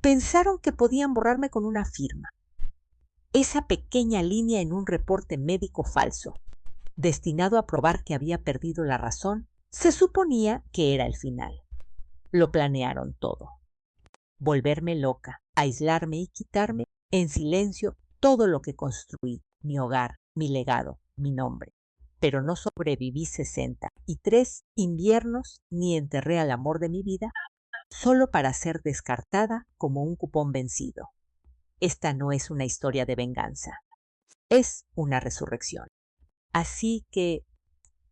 Pensaron que podían borrarme con una firma. Esa pequeña línea en un reporte médico falso, destinado a probar que había perdido la razón, se suponía que era el final. Lo planearon todo. Volverme loca, aislarme y quitarme en silencio todo lo que construí, mi hogar, mi legado, mi nombre. Pero no sobreviví 63 inviernos ni enterré al amor de mi vida solo para ser descartada como un cupón vencido. Esta no es una historia de venganza, es una resurrección. Así que,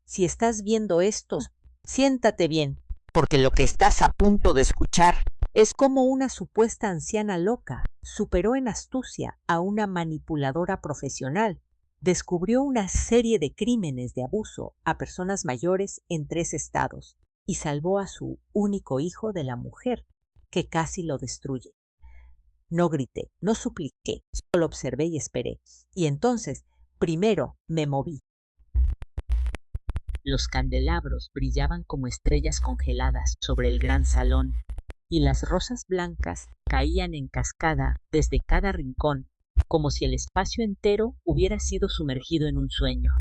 si estás viendo esto, siéntate bien, porque lo que estás a punto de escuchar es como una supuesta anciana loca superó en astucia a una manipuladora profesional, descubrió una serie de crímenes de abuso a personas mayores en 3 estados y salvó a su único hijo de la mujer, que casi lo destruye. No grité, no supliqué, solo observé y esperé. Y entonces, primero me moví. Los candelabros brillaban como estrellas congeladas sobre el gran salón, y las rosas blancas caían en cascada desde cada rincón, como si el espacio entero hubiera sido sumergido en un sueño.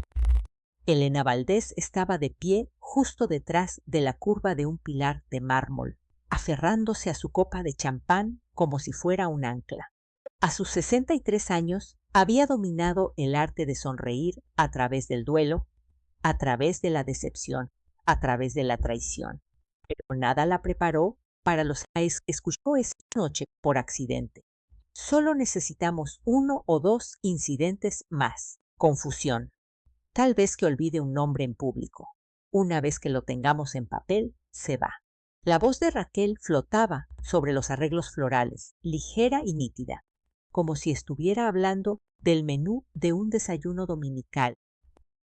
Elena Valdés estaba de pie justo detrás de la curva de un pilar de mármol, aferrándose a su copa de champán como si fuera un ancla. A sus 63 años había dominado el arte de sonreír a través del duelo, a través de la decepción, a través de la traición. Pero nada la preparó para los que escuchó esa noche por accidente. Solo necesitamos 1 o 2 incidentes más. Confusión. Tal vez que olvide un nombre en público. Una vez que lo tengamos en papel, se va. La voz de Raquel flotaba sobre los arreglos florales, ligera y nítida, como si estuviera hablando del menú de un desayuno dominical.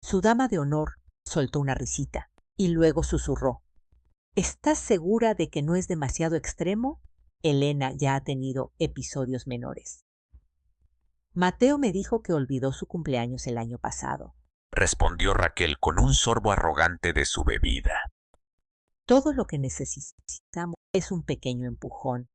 Su dama de honor soltó una risita y luego susurró: ¿Estás segura de que no es demasiado extremo? Elena ya ha tenido episodios menores. Mateo me dijo que olvidó su cumpleaños el año pasado, respondió Raquel con un sorbo arrogante de su bebida. Todo lo que necesitamos es un pequeño empujón.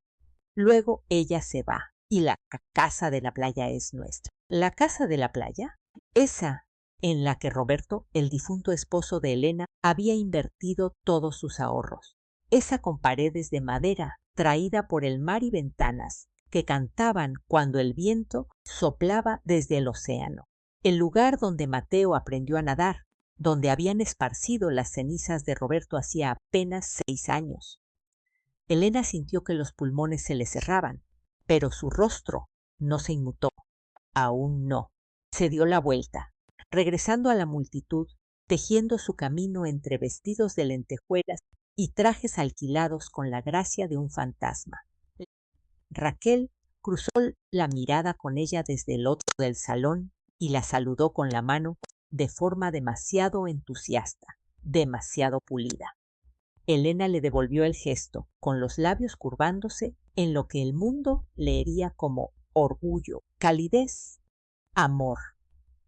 Luego ella se va y la casa de la playa es nuestra. ¿La casa de la playa? Esa en la que Roberto, el difunto esposo de Elena, había invertido todos sus ahorros. Esa con paredes de madera traída por el mar y ventanas que cantaban cuando el viento soplaba desde el océano. El lugar donde Mateo aprendió a nadar, donde habían esparcido las cenizas de Roberto hacía apenas 6 años. Elena sintió que los pulmones se le cerraban, pero su rostro no se inmutó. Aún no. Se dio la vuelta, regresando a la multitud, tejiendo su camino entre vestidos de lentejuelas y trajes alquilados con la gracia de un fantasma. Raquel cruzó la mirada con ella desde el otro del salón y la saludó con la mano de forma demasiado entusiasta, demasiado pulida. Elena le devolvió el gesto, con los labios curvándose en lo que el mundo leería como orgullo, calidez, amor.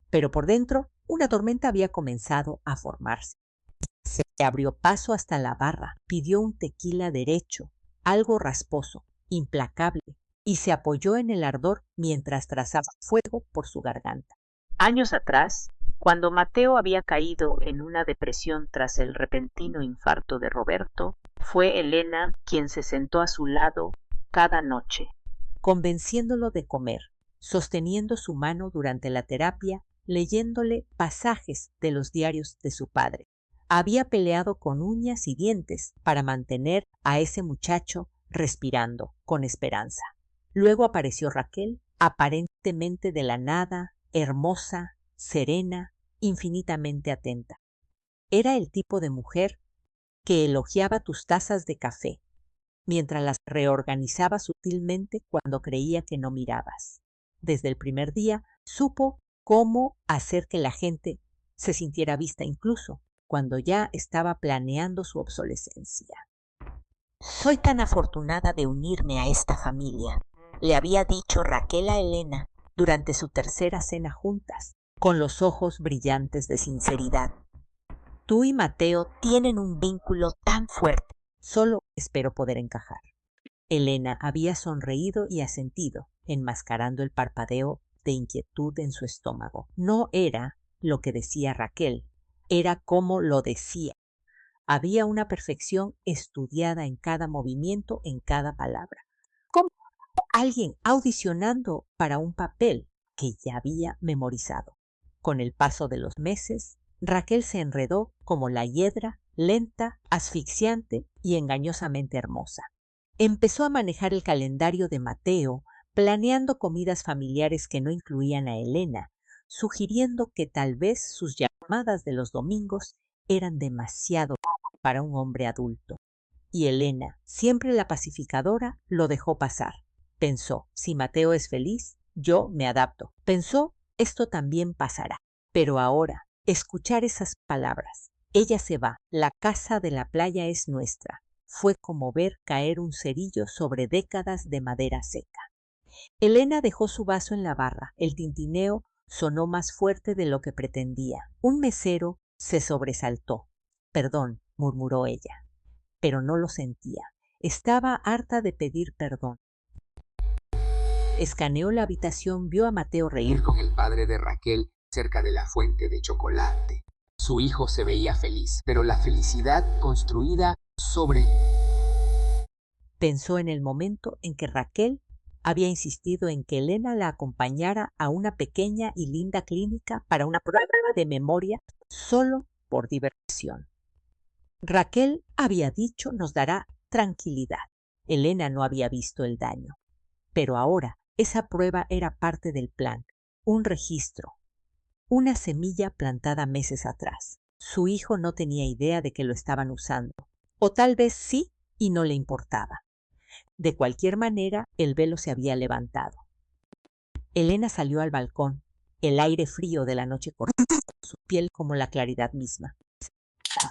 Pero por dentro, una tormenta había comenzado a formarse. Se abrió paso hasta la barra, pidió un tequila derecho, algo rasposo, implacable, y se apoyó en el ardor mientras trazaba fuego por su garganta. Años atrás, cuando Mateo había caído en una depresión tras el repentino infarto de Roberto, fue Elena quien se sentó a su lado cada noche, convenciéndolo de comer, sosteniendo su mano durante la terapia, leyéndole pasajes de los diarios de su padre. Había peleado con uñas y dientes para mantener a ese muchacho respirando con esperanza. Luego apareció Raquel, aparentemente de la nada, hermosa, serena, infinitamente atenta. Era el tipo de mujer que elogiaba tus tazas de café, mientras las reorganizaba sutilmente cuando creía que no mirabas. Desde el primer día supo cómo hacer que la gente se sintiera vista, incluso cuando ya estaba planeando su obsolescencia. Soy tan afortunada de unirme a esta familia, le había dicho Raquel a Elena durante su tercera cena juntas, con los ojos brillantes de sinceridad. Tú y Mateo tienen un vínculo tan fuerte, solo espero poder encajar. Elena había sonreído y asentido, enmascarando el parpadeo de inquietud en su estómago. No era lo que decía Raquel, era cómo lo decía. Había una perfección estudiada en cada movimiento, en cada palabra. Como alguien audicionando para un papel que ya había memorizado. Con el paso de los meses, Raquel se enredó como la hiedra, lenta, asfixiante y engañosamente hermosa. Empezó a manejar el calendario de Mateo, planeando comidas familiares que no incluían a Elena, sugiriendo que tal vez sus llamadas de los domingos eran demasiado para un hombre adulto. Y Elena, siempre la pacificadora, lo dejó pasar. Pensó, si Mateo es feliz, yo me adapto. Pensó, esto también pasará. Pero ahora, escuchar esas palabras, ella se va, la casa de la playa es nuestra, fue como ver caer un cerillo sobre décadas de madera seca. Elena dejó su vaso en la barra. El tintineo sonó más fuerte de lo que pretendía. Un mesero se sobresaltó. Perdón, murmuró ella, pero no lo sentía. Estaba harta de pedir perdón. Escaneó la habitación, vio a Mateo reír Con el padre de Raquel cerca de la fuente de chocolate. Su hijo se veía feliz, pero la felicidad construida sobre... Pensó en el momento en que Raquel había insistido en que Elena la acompañara a una pequeña y linda clínica para una prueba de memoria solo por diversión. Raquel había dicho nos dará tranquilidad. Elena no había visto el daño. Pero ahora esa prueba era parte del plan, un registro, una semilla plantada meses atrás. Su hijo no tenía idea de que lo estaban usando, o tal vez sí y no le importaba. De cualquier manera, el velo se había levantado. Elena salió al balcón. El aire frío de la noche cortaba su piel como la claridad misma.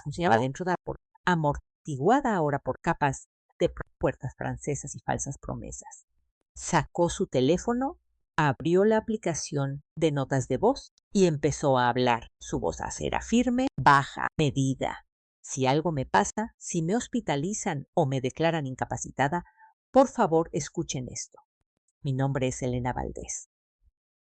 Funcionaba dentro de la puerta, amortiguada ahora por capas de puertas francesas y falsas promesas. Sacó su teléfono, abrió la aplicación de notas de voz y empezó a hablar. Su voz era firme, baja, medida. Si algo me pasa, si me hospitalizan o me declaran incapacitada, por favor, escuchen esto. Mi nombre es Elena Valdés.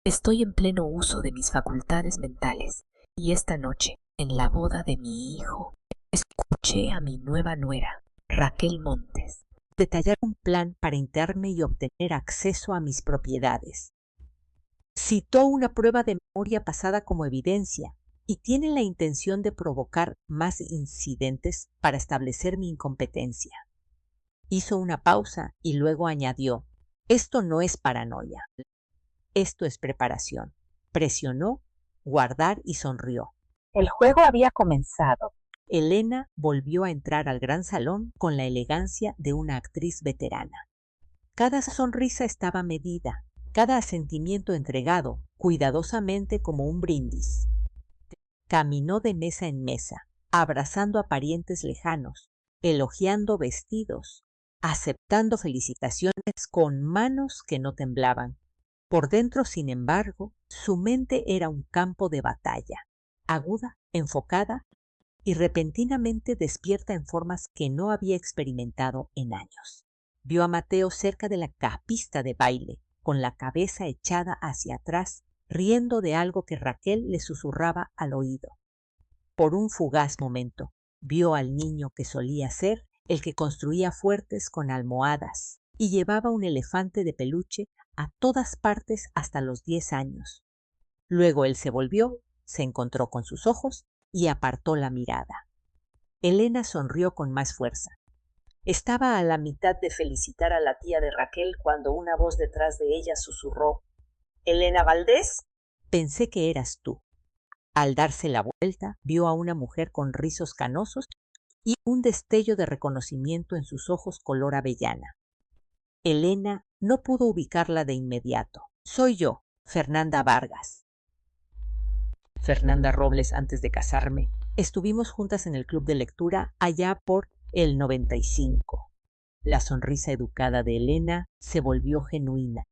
Estoy en pleno uso de mis facultades mentales y esta noche, en la boda de mi hijo, escuché a mi nueva nuera, Raquel Montes, detallar un plan para internarme y obtener acceso a mis propiedades. Citó una prueba de memoria pasada como evidencia y tiene la intención de provocar más incidentes para establecer mi incompetencia. Hizo una pausa y luego añadió, esto no es paranoia, esto es preparación. Presionó, guardar y sonrió. El juego había comenzado. Elena volvió a entrar al gran salón con la elegancia de una actriz veterana. Cada sonrisa estaba medida, cada asentimiento entregado, cuidadosamente como un brindis. Caminó de mesa en mesa, abrazando a parientes lejanos, elogiando vestidos, aceptando felicitaciones con manos que no temblaban. Por dentro, sin embargo, su mente era un campo de batalla, aguda, enfocada y repentinamente despierta en formas que no había experimentado en años. Vio a Mateo cerca de la pista de baile, con la cabeza echada hacia atrás, riendo de algo que Raquel le susurraba al oído. Por un fugaz momento, vio al niño que solía ser el que construía fuertes con almohadas y llevaba un elefante de peluche a todas partes hasta los 10 años. Luego él se volvió, se encontró con sus ojos y apartó la mirada. Elena sonrió con más fuerza. Estaba a la mitad de felicitar a la tía de Raquel cuando una voz detrás de ella susurró, «¿Elena Valdés?» Pensé que eras tú. Al darse la vuelta, vio a una mujer con rizos canosos y un destello de reconocimiento en sus ojos color avellana. Elena no pudo ubicarla de inmediato. «Soy yo, Fernanda Vargas». Fernanda Robles antes de casarme. Estuvimos juntas en el club de lectura allá por el 95. La sonrisa educada de Elena se volvió genuina.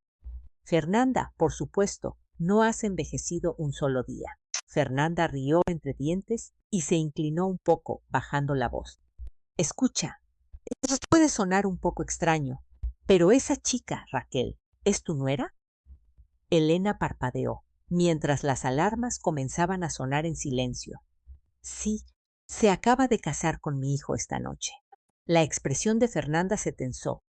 Fernanda, por supuesto, no has envejecido un solo día. Fernanda rió entre dientes y se inclinó un poco, bajando la voz. Escucha, eso puede sonar un poco extraño, Pero esa chica, Raquel, ¿es tu nuera? Elena parpadeó, mientras las alarmas comenzaban a sonar en silencio. Sí, se acaba de casar con mi hijo esta noche. La expresión de Fernanda se tensó.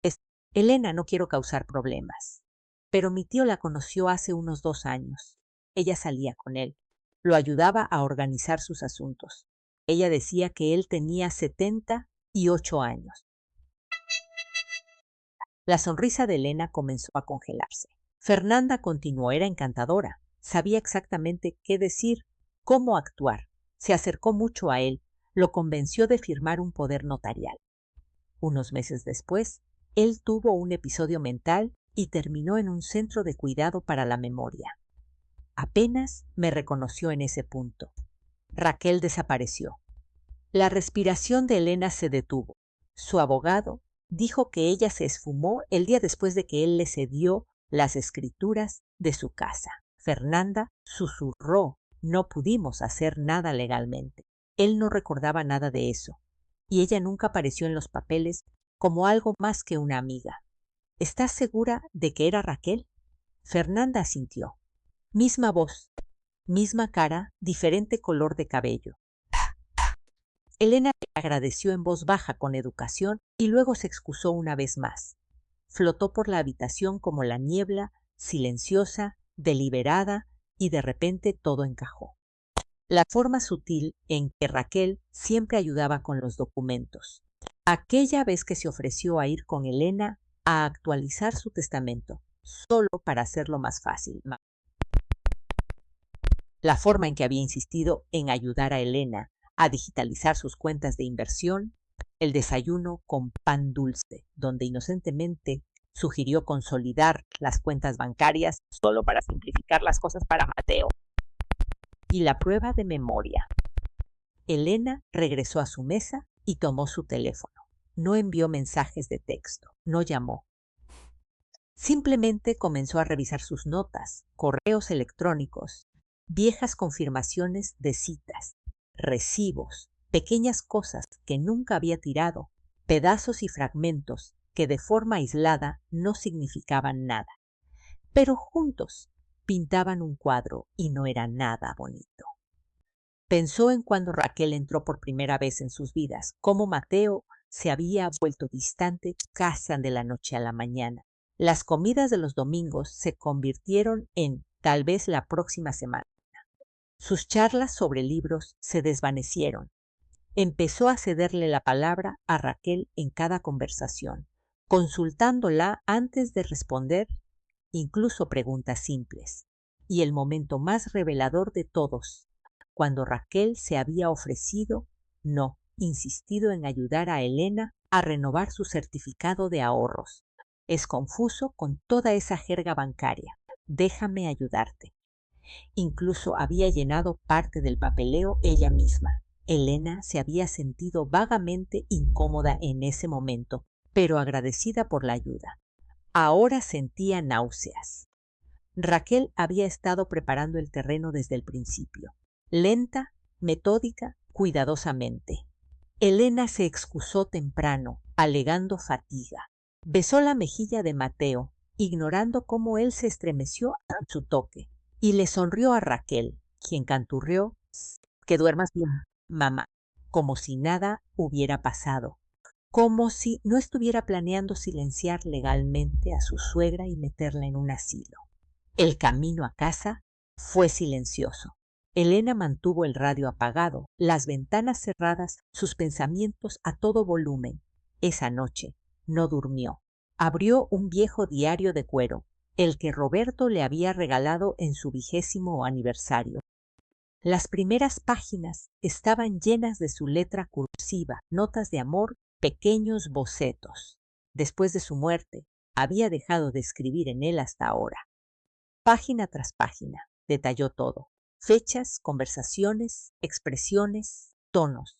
Elena, no quiero causar problemas. Pero mi tío la conoció hace unos 2 años. Ella salía con él. Lo ayudaba a organizar sus asuntos. Ella decía que él tenía 78 años. La sonrisa de Elena comenzó a congelarse. Fernanda continuó, era encantadora. Sabía exactamente qué decir, cómo actuar. Se acercó mucho a él, lo convenció de firmar un poder notarial. Unos meses después, él tuvo un episodio mental y terminó en un centro de cuidado para la memoria. Apenas me reconoció en ese punto. Raquel desapareció. La respiración de Elena se detuvo. Su abogado dijo que ella se esfumó el día después de que él le cedió las escrituras de su casa. Fernanda susurró: no pudimos hacer nada legalmente. Él no recordaba nada de eso, y ella nunca apareció en los papeles como algo más que una amiga. ¿Estás segura de que era Raquel? Fernanda asintió. Misma voz, misma cara, diferente color de cabello. Elena le agradeció en voz baja con educación y luego se excusó una vez más. Flotó por la habitación como la niebla, silenciosa, deliberada, y de repente todo encajó. La forma sutil en que Raquel siempre ayudaba con los documentos. Aquella vez que se ofreció a ir con Elena a actualizar su testamento, solo para hacerlo más fácil. La forma en que había insistido en ayudar a Elena a digitalizar sus cuentas de inversión, el desayuno con pan dulce, donde inocentemente sugirió consolidar las cuentas bancarias solo para simplificar las cosas para Mateo, y la prueba de memoria. Elena regresó a su mesa y tomó su teléfono. No envió mensajes de texto, no llamó. Simplemente comenzó a revisar sus notas, correos electrónicos, viejas confirmaciones de citas, recibos, pequeñas cosas que nunca había tirado, pedazos y fragmentos que de forma aislada no significaban nada, pero juntos pintaban un cuadro y no era nada bonito. Pensó en cuando Raquel entró por primera vez en sus vidas, cómo Mateo se había vuelto distante casi de la noche a la mañana. Las comidas de los domingos se convirtieron en tal vez la próxima semana. Sus charlas sobre libros se desvanecieron. Empezó a cederle la palabra a Raquel en cada conversación, consultándola antes de responder incluso preguntas simples. Y el momento más revelador de todos, cuando Raquel se había insistido en ayudar a Elena a renovar su certificado de ahorros. Es confuso con toda esa jerga bancaria. Déjame ayudarte. Incluso había llenado parte del papeleo ella misma. Elena se había sentido vagamente incómoda en ese momento, pero agradecida por la ayuda. Ahora sentía náuseas. Raquel había estado preparando el terreno desde el principio, lenta, metódica, cuidadosamente. Elena se excusó temprano, alegando fatiga. Besó la mejilla de Mateo, ignorando cómo él se estremeció a su toque, y le sonrió a Raquel, quien canturreó: que duermas bien, mamá, como si nada hubiera pasado, como si no estuviera planeando silenciar legalmente a su suegra y meterla en un asilo. El camino a casa fue silencioso. Elena mantuvo el radio apagado, las ventanas cerradas, sus pensamientos a todo volumen. Esa noche no durmió. Abrió un viejo diario de cuero, el que Roberto le había regalado en su 20º aniversario. Las primeras páginas estaban llenas de su letra cursiva, notas de amor, pequeños bocetos. Después de su muerte, había dejado de escribir en él hasta ahora. Página tras página, detalló todo. Fechas, conversaciones, expresiones, tonos.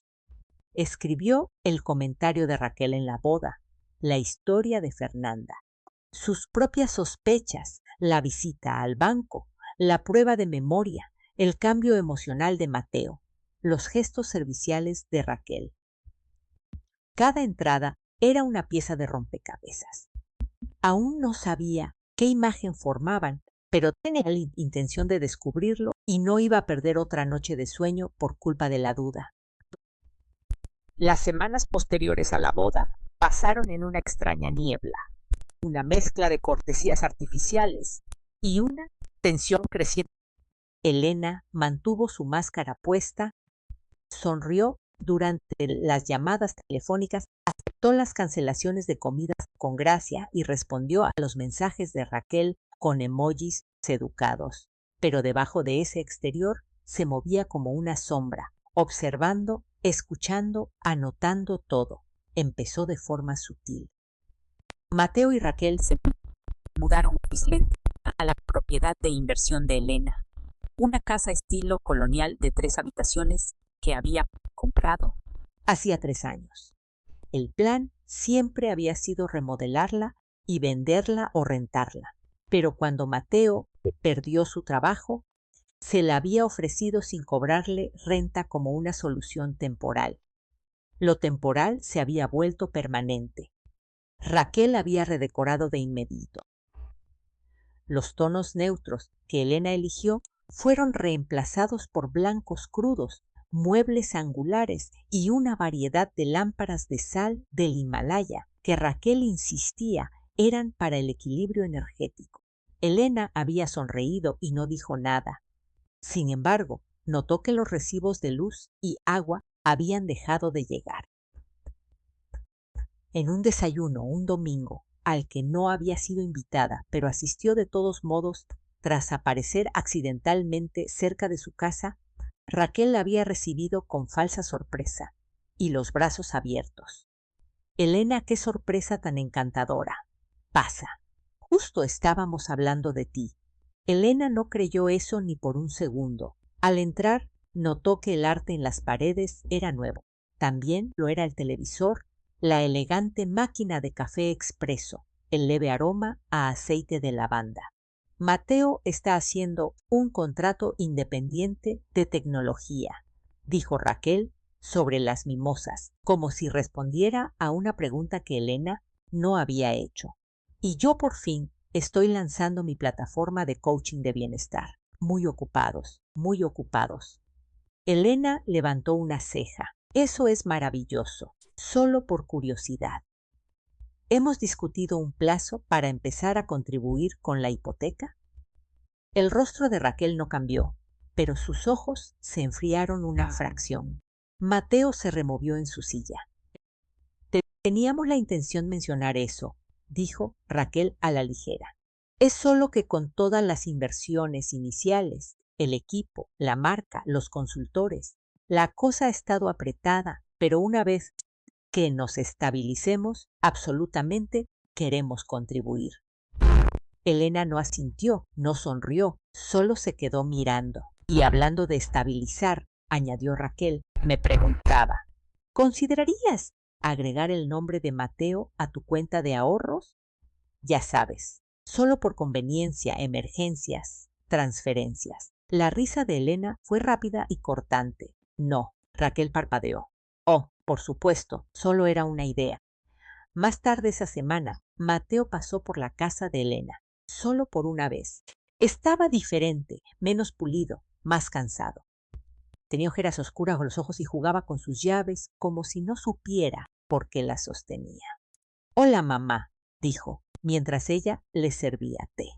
Escribió el comentario de Raquel en la boda, la historia de Fernanda, sus propias sospechas, la visita al banco, la prueba de memoria, el cambio emocional de Mateo, los gestos serviciales de Raquel. Cada entrada era una pieza de rompecabezas. Aún no sabía qué imagen formaban, pero tenía la intención de descubrirlo y no iba a perder otra noche de sueño por culpa de la duda. Las semanas posteriores a la boda pasaron en una extraña niebla, una mezcla de cortesías artificiales y una tensión creciente. Elena mantuvo su máscara puesta, sonrió durante las llamadas telefónicas, aceptó las cancelaciones de comidas con gracia y respondió a los mensajes de Raquel con emojis educados. Pero debajo de ese exterior se movía como una sombra, observando, escuchando, anotando todo. Empezó de forma sutil. Mateo y Raquel se mudaron oficialmente a la propiedad de inversión de Elena, una casa estilo colonial de 3 habitaciones que había comprado hacía 3 años. El plan siempre había sido remodelarla y venderla o rentarla, pero cuando Mateo perdió su trabajo, se la había ofrecido sin cobrarle renta como una solución temporal. Lo temporal se había vuelto permanente. Raquel había redecorado de inmediato. Los tonos neutros que Elena eligió fueron reemplazados por blancos crudos, muebles angulares y una variedad de lámparas de sal del Himalaya que Raquel insistía eran para el equilibrio energético. Elena había sonreído y no dijo nada. Sin embargo, notó que los recibos de luz y agua habían dejado de llegar. En un desayuno un domingo, al que no había sido invitada, pero asistió de todos modos tras aparecer accidentalmente cerca de su casa, Raquel la había recibido con falsa sorpresa y los brazos abiertos. Elena, qué sorpresa tan encantadora. Pasa. Justo estábamos hablando de ti. Elena no creyó eso ni por un segundo. Al entrar, notó que el arte en las paredes era nuevo. También lo era el televisor, la elegante máquina de café expreso, el leve aroma a aceite de lavanda. Mateo está haciendo un contrato independiente de tecnología, dijo Raquel sobre las mimosas, como si respondiera a una pregunta que Elena no había hecho. Y yo por fin estoy lanzando mi plataforma de coaching de bienestar. Muy ocupados, muy ocupados. Elena levantó una ceja. Eso es maravilloso, solo por curiosidad. ¿Hemos discutido un plazo para empezar a contribuir con la hipoteca? El rostro de Raquel no cambió, pero sus ojos se enfriaron una fracción. Mateo se removió en su silla. Teníamos la intención de mencionar eso, dijo Raquel a la ligera. Es solo que con todas las inversiones iniciales, el equipo, la marca, los consultores, la cosa ha estado apretada, pero una vez que nos estabilicemos, absolutamente queremos contribuir. Elena no asintió, no sonrió, solo se quedó mirando. Y hablando de estabilizar, añadió Raquel, me preguntaba, ¿considerarías agregar el nombre de Mateo a tu cuenta de ahorros? Ya sabes, solo por conveniencia, emergencias, transferencias. La risa de Elena fue rápida y cortante. No, Raquel parpadeó. Oh, por supuesto, solo era una idea. Más tarde esa semana, Mateo pasó por la casa de Elena, solo por una vez. Estaba diferente, menos pulido, más cansado. Tenía ojeras oscuras con los ojos y jugaba con sus llaves como si no supiera por qué las sostenía. Hola, mamá, dijo, mientras ella le servía té.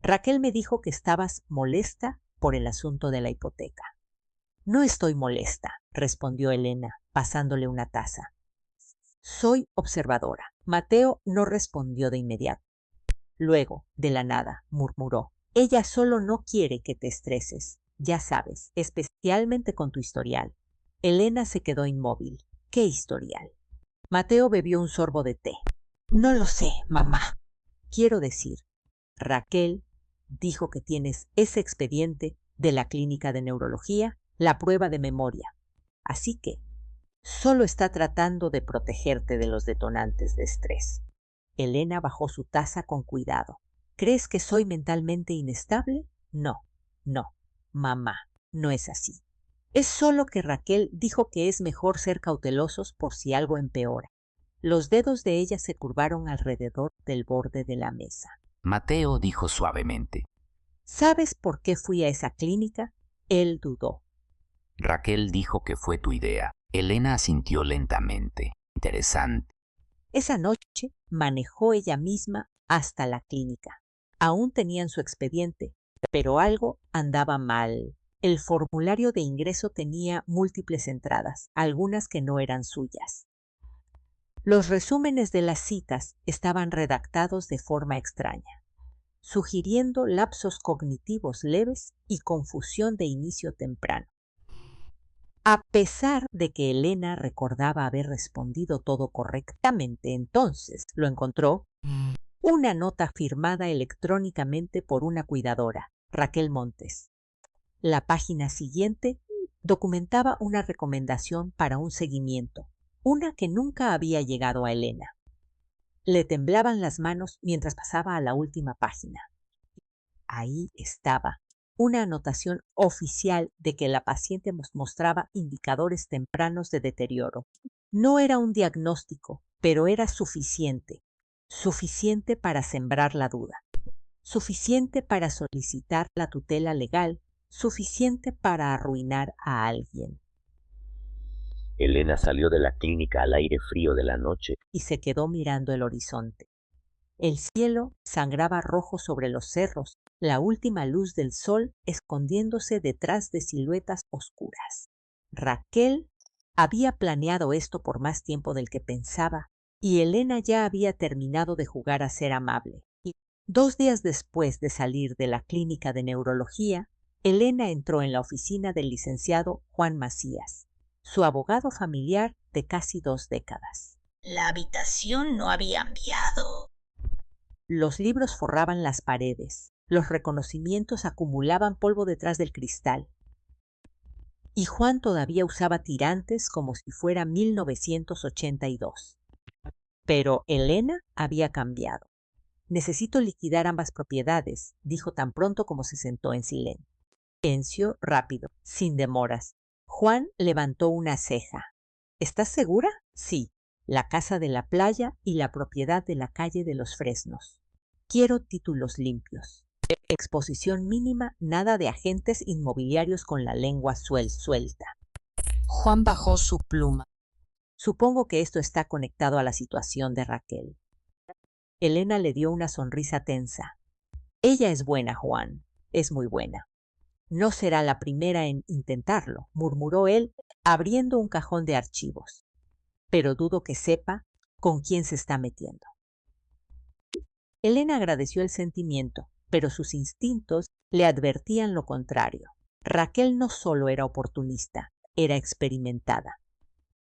Raquel me dijo que estabas molesta por el asunto de la hipoteca. No estoy molesta, respondió Elena, pasándole una taza. Soy observadora. Mateo no respondió de inmediato. Luego, de la nada, murmuró. Ella solo no quiere que te estreses. Ya sabes, especialmente con tu historial. Elena se quedó inmóvil. ¿Qué historial? Mateo bebió un sorbo de té. No lo sé, mamá. Quiero decir, Raquel dijo que tienes ese expediente de la clínica de neurología, la prueba de memoria. Así que solo está tratando de protegerte de los detonantes de estrés. Elena bajó su taza con cuidado. ¿Crees que soy mentalmente inestable? No, mamá, no es así. Es solo que Raquel dijo que es mejor ser cautelosos por si algo empeora. Los dedos de ella se curvaron alrededor del borde de la mesa. Mateo dijo suavemente. ¿Sabes por qué fui a esa clínica? Él dudó. Raquel dijo que fue tu idea. Elena asintió lentamente. Interesante. Esa noche manejó ella misma hasta la clínica. Aún tenían su expediente, pero algo andaba mal. El formulario de ingreso tenía múltiples entradas, algunas que no eran suyas. Los resúmenes de las citas estaban redactados de forma extraña, sugiriendo lapsos cognitivos leves y confusión de inicio temprano. A pesar de que Elena recordaba haber respondido todo correctamente, entonces lo encontró una nota firmada electrónicamente por una cuidadora, Raquel Montes. La página siguiente documentaba una recomendación para un seguimiento, una que nunca había llegado a Elena. Le temblaban las manos mientras pasaba a la última página. Ahí estaba una anotación oficial de que la paciente mostraba indicadores tempranos de deterioro. No era un diagnóstico, pero era suficiente para sembrar la duda, suficiente para solicitar la tutela legal, suficiente para arruinar a alguien. Elena salió de la clínica al aire frío de la noche Y se quedó mirando el horizonte. El cielo sangraba rojo sobre los cerros, la última luz del sol escondiéndose detrás de siluetas oscuras. Raquel había planeado esto por más tiempo del que pensaba, y Elena ya había terminado de jugar a ser amable. 2 días después de salir de la clínica de neurología, Elena entró en la oficina del licenciado Juan Macías, su abogado familiar de casi 2 décadas. La habitación no había cambiado. Los libros forraban las paredes, los reconocimientos acumulaban polvo detrás del cristal. Y Juan todavía usaba tirantes como si fuera 1982. Pero Elena había cambiado. Necesito liquidar ambas propiedades, dijo tan pronto como se sentó en silencio rápido, sin demoras. Juan levantó una ceja. ¿Estás segura? Sí. La casa de la playa y la propiedad de la calle de los Fresnos. Quiero títulos limpios. Exposición mínima, nada de agentes inmobiliarios con la lengua suelta. Juan bajó su pluma. Supongo que esto está conectado a la situación de Raquel. Elena le dio una sonrisa tensa. Ella es buena, Juan. Es muy buena. No será la primera en intentarlo, murmuró él, abriendo un cajón de archivos. Pero dudo que sepa con quién se está metiendo. Elena agradeció el sentimiento, pero sus instintos le advertían lo contrario. Raquel no solo era oportunista, era experimentada.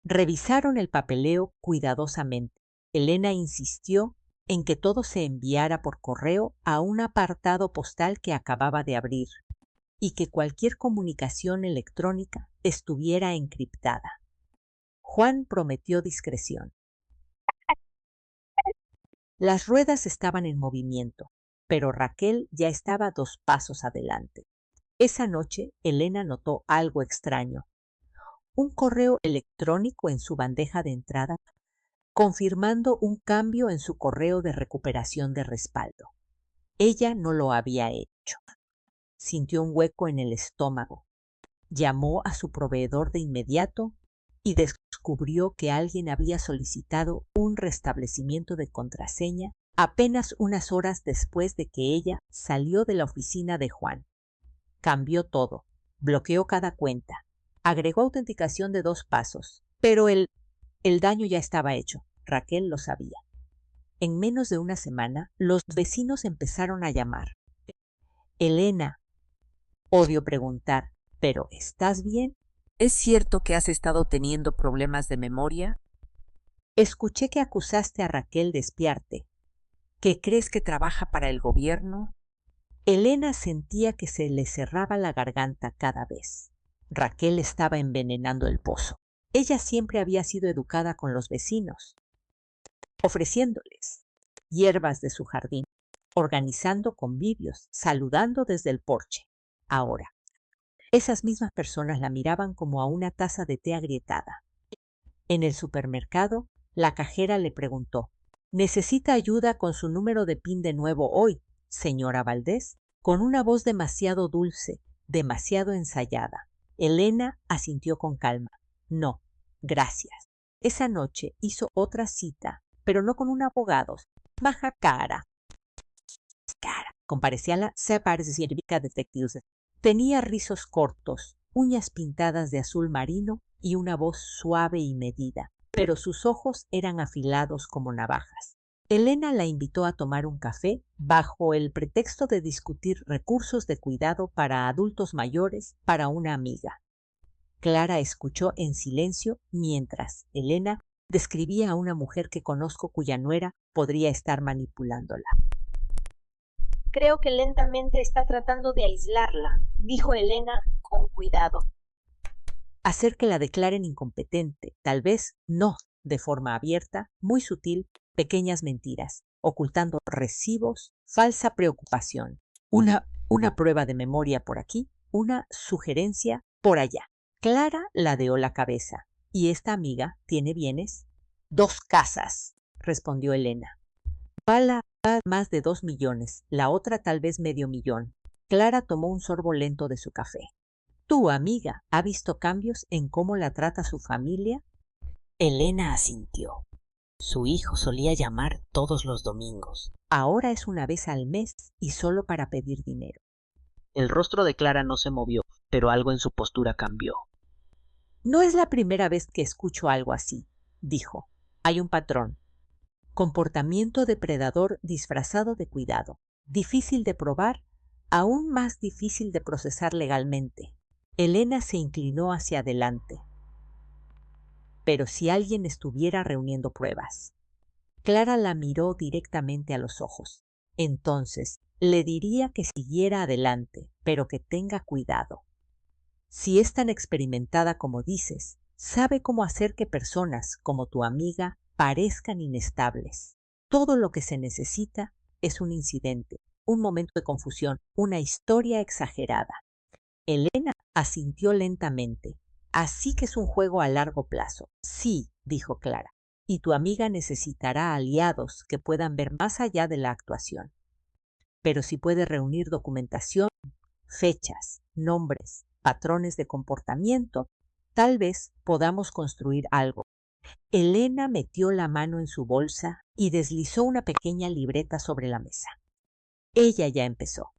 Revisaron el papeleo cuidadosamente. Elena insistió en que todo se enviara por correo a un apartado postal que acababa de abrir y que cualquier comunicación electrónica estuviera encriptada. Juan prometió discreción. Las ruedas estaban en movimiento, pero Raquel ya estaba 2 pasos adelante. Esa noche Elena notó algo extraño. Un correo electrónico en su bandeja de entrada confirmando un cambio en su correo de recuperación de respaldo. Ella no lo había hecho. Sintió un hueco en el estómago. Llamó a su proveedor de inmediato y descubrió que alguien había solicitado un restablecimiento de contraseña apenas unas horas después de que ella salió de la oficina de Juan. Cambió todo, bloqueó cada cuenta, agregó autenticación de 2 pasos, pero el daño ya estaba hecho. Raquel lo sabía. En menos de una semana, los vecinos empezaron a llamar. Elena, odio preguntar, ¿pero estás bien? ¿Es cierto que has estado teniendo problemas de memoria? Escuché que acusaste a Raquel de espiarte. ¿Que crees que trabaja para el gobierno? Elena sentía que se le cerraba la garganta cada vez. Raquel estaba envenenando el pozo. Ella siempre había sido educada con los vecinos, ofreciéndoles hierbas de su jardín, organizando convivios, saludando desde el porche. Ahora, esas mismas personas la miraban como a una taza de té agrietada. En el supermercado, La cajera le preguntó: ¿necesita ayuda con su número de PIN de nuevo hoy, señora Valdés? Con una voz demasiado dulce, demasiado ensayada. Elena asintió con calma. No, gracias. Esa noche hizo otra cita, pero no con un abogado. Baja cara. Comparecía la científica detectives. Tenía rizos cortos, uñas pintadas de azul marino y una voz suave y medida, pero sus ojos eran afilados como navajas. Elena la invitó a tomar un café bajo el pretexto de discutir recursos de cuidado para adultos mayores para una amiga. Clara escuchó en silencio mientras Elena describía a una mujer que conozco cuya nuera podría estar manipulándola. Creo que lentamente está tratando de aislarla, dijo Elena con cuidado. Hacer que la declaren incompetente, tal vez no de forma abierta, muy sutil, pequeñas mentiras, ocultando recibos, falsa preocupación, una prueba de memoria por aquí, una sugerencia por allá. Clara ladeó la cabeza. ¿Y esta amiga tiene bienes? 2 casas, respondió Elena. Vale más de 2 millones, la otra tal vez medio millón. Clara tomó un sorbo lento de su café. ¿Tu amiga ha visto cambios en cómo la trata su familia? Elena asintió. Su hijo solía llamar todos los domingos. Ahora es una vez al mes y solo para pedir dinero. El rostro de Clara no se movió, pero algo en su postura cambió. No es la primera vez que escucho algo así, dijo. Hay un patrón. Comportamiento depredador disfrazado de cuidado. Difícil de probar, aún más difícil de procesar legalmente. Elena se inclinó hacia adelante. Pero si alguien estuviera reuniendo pruebas. Clara la miró directamente a los ojos. Entonces, le diría que siguiera adelante, pero que tenga cuidado. Si es tan experimentada como dices, sabe cómo hacer que personas como tu amiga parezcan inestables. Todo lo que se necesita es un incidente, un momento de confusión, una historia exagerada. Elena asintió lentamente. Así que es un juego a largo plazo. Sí, dijo Clara, y tu amiga necesitará aliados que puedan ver más allá de la actuación. Pero si puede reunir documentación, fechas, nombres, patrones de comportamiento, tal vez podamos construir algo. Elena metió la mano en su bolsa y deslizó una pequeña libreta sobre la mesa. Ella ya empezó.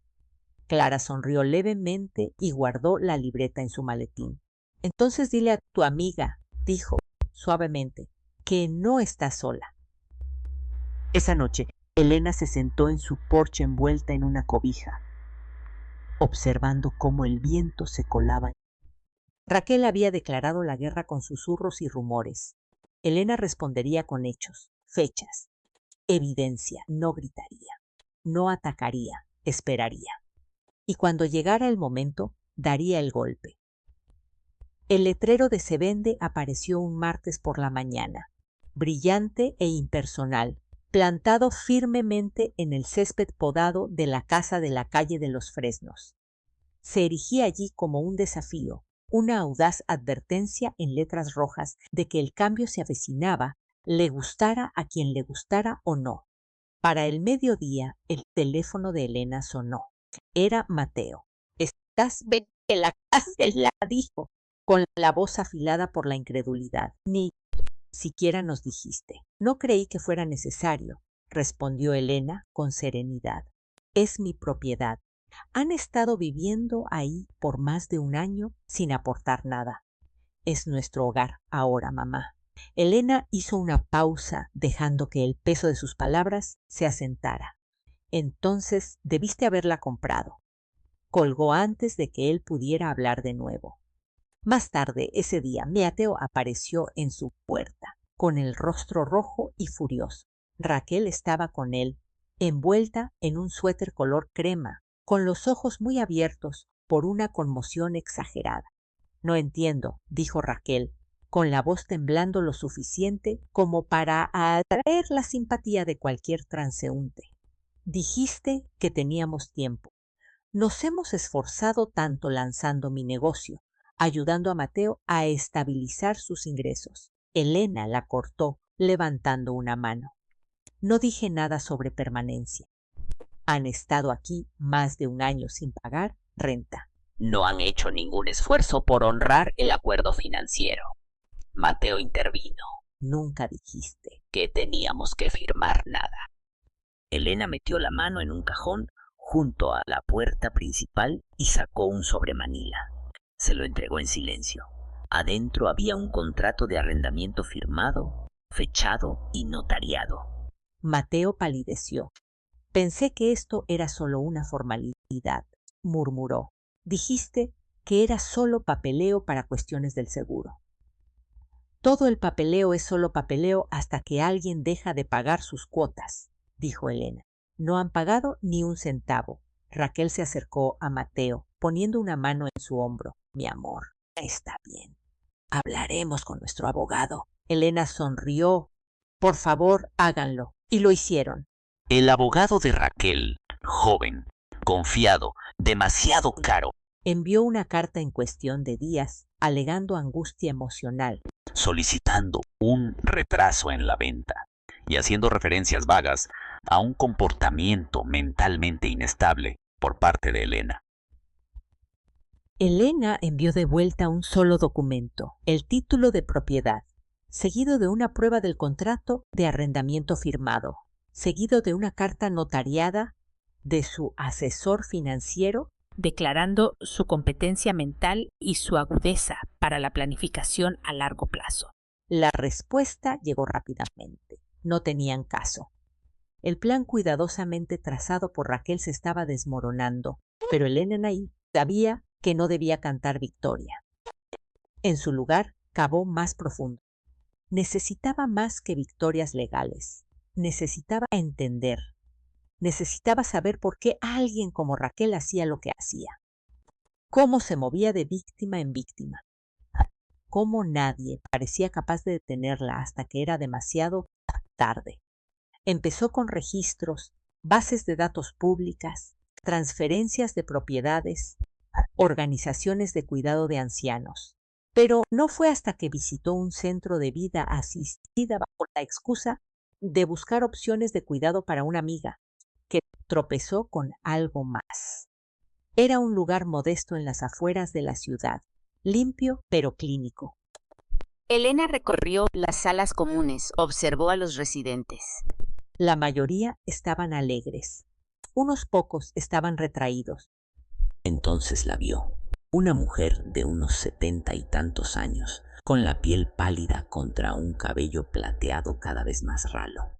Clara sonrió levemente y guardó la libreta en su maletín. Entonces dile a tu amiga, dijo suavemente, que no está sola. Esa noche, Elena se sentó en su porche envuelta en una cobija, observando cómo el viento se colaba. Raquel había declarado la guerra con susurros y rumores. Elena respondería con hechos, fechas, evidencia. No gritaría, no atacaría, esperaría. Y cuando llegara el momento, daría el golpe. El letrero de Se Vende apareció un martes por la mañana, brillante e impersonal, plantado firmemente en el césped podado de la casa de la calle de los Fresnos. Se erigía allí como un desafío, una audaz advertencia en letras rojas de que el cambio se avecinaba, le gustara a quien le gustara o no. Para el mediodía, el teléfono de Elena sonó. Era Mateo. «¿Estás bien en la casa?» la dijo, con la voz afilada por la incredulidad. «Ni siquiera nos dijiste». «No creí que fuera necesario», respondió Elena con serenidad. «Es mi propiedad. Han estado viviendo ahí por más de 1 año sin aportar nada. Es nuestro hogar ahora, mamá». Elena hizo una pausa, dejando que el peso de sus palabras se asentara. «Entonces debiste haberla comprado». Colgó antes de que él pudiera hablar de nuevo. Más tarde ese día, Mateo apareció en su puerta, con el rostro rojo y furioso. Raquel estaba con él, envuelta en un suéter color crema, con los ojos muy abiertos por una conmoción exagerada. «No entiendo», dijo Raquel, con la voz temblando lo suficiente como para atraer la simpatía de cualquier transeúnte. «Dijiste que teníamos tiempo. Nos hemos esforzado tanto lanzando mi negocio, ayudando a Mateo a estabilizar sus ingresos». Elena la cortó levantando una mano. No dije nada sobre permanencia. Han estado aquí más de un año sin pagar renta. No han hecho ningún esfuerzo por honrar el acuerdo financiero. Mateo intervino. Nunca dijiste. Que teníamos que firmar nada. Elena metió la mano en un cajón junto a la puerta principal y sacó un sobremanila. Se lo entregó en silencio. Adentro había un contrato de arrendamiento firmado, fechado y notariado. Mateo palideció. Pensé que esto era solo una formalidad, murmuró. Dijiste que era solo papeleo para cuestiones del seguro. Todo el papeleo es solo papeleo hasta que alguien deja de pagar sus cuotas, dijo Elena. No han pagado ni un centavo. Raquel se acercó a Mateo, poniendo una mano en su hombro. Mi amor, está bien. Hablaremos con nuestro abogado. Elena sonrió. Por favor, háganlo. Y lo hicieron. El abogado de Raquel, joven, confiado, demasiado caro, envió una carta en cuestión de días, alegando angustia emocional, solicitando un retraso en la venta y haciendo referencias vagas a un comportamiento mentalmente inestable por parte de Elena. Elena envió de vuelta un solo documento, el título de propiedad, seguido de una prueba del contrato de arrendamiento firmado, seguido de una carta notariada de su asesor financiero declarando su competencia mental y su agudeza para la planificación a largo plazo. La respuesta llegó rápidamente. No tenían caso. El plan cuidadosamente trazado por Raquel se estaba desmoronando, pero Elena sabía que no debía cantar victoria. En su lugar, cavó más profundo. Necesitaba más que victorias legales. Necesitaba entender. Necesitaba saber por qué alguien como Raquel hacía lo que hacía. Cómo se movía de víctima en víctima. Cómo nadie parecía capaz de detenerla hasta que era demasiado tarde. Empezó con registros, bases de datos públicas, transferencias de propiedades, organizaciones de cuidado de ancianos. Pero no fue hasta que visitó un centro de vida asistida bajo la excusa de buscar opciones de cuidado para una amiga, que tropezó con algo más. Era un lugar modesto en las afueras de la ciudad, limpio pero clínico. Elena recorrió las salas comunes, observó a los residentes. La mayoría estaban alegres. Unos pocos estaban retraídos. Entonces la vio. Una mujer de unos 70 y tantos años, con la piel pálida contra un cabello plateado cada vez más ralo.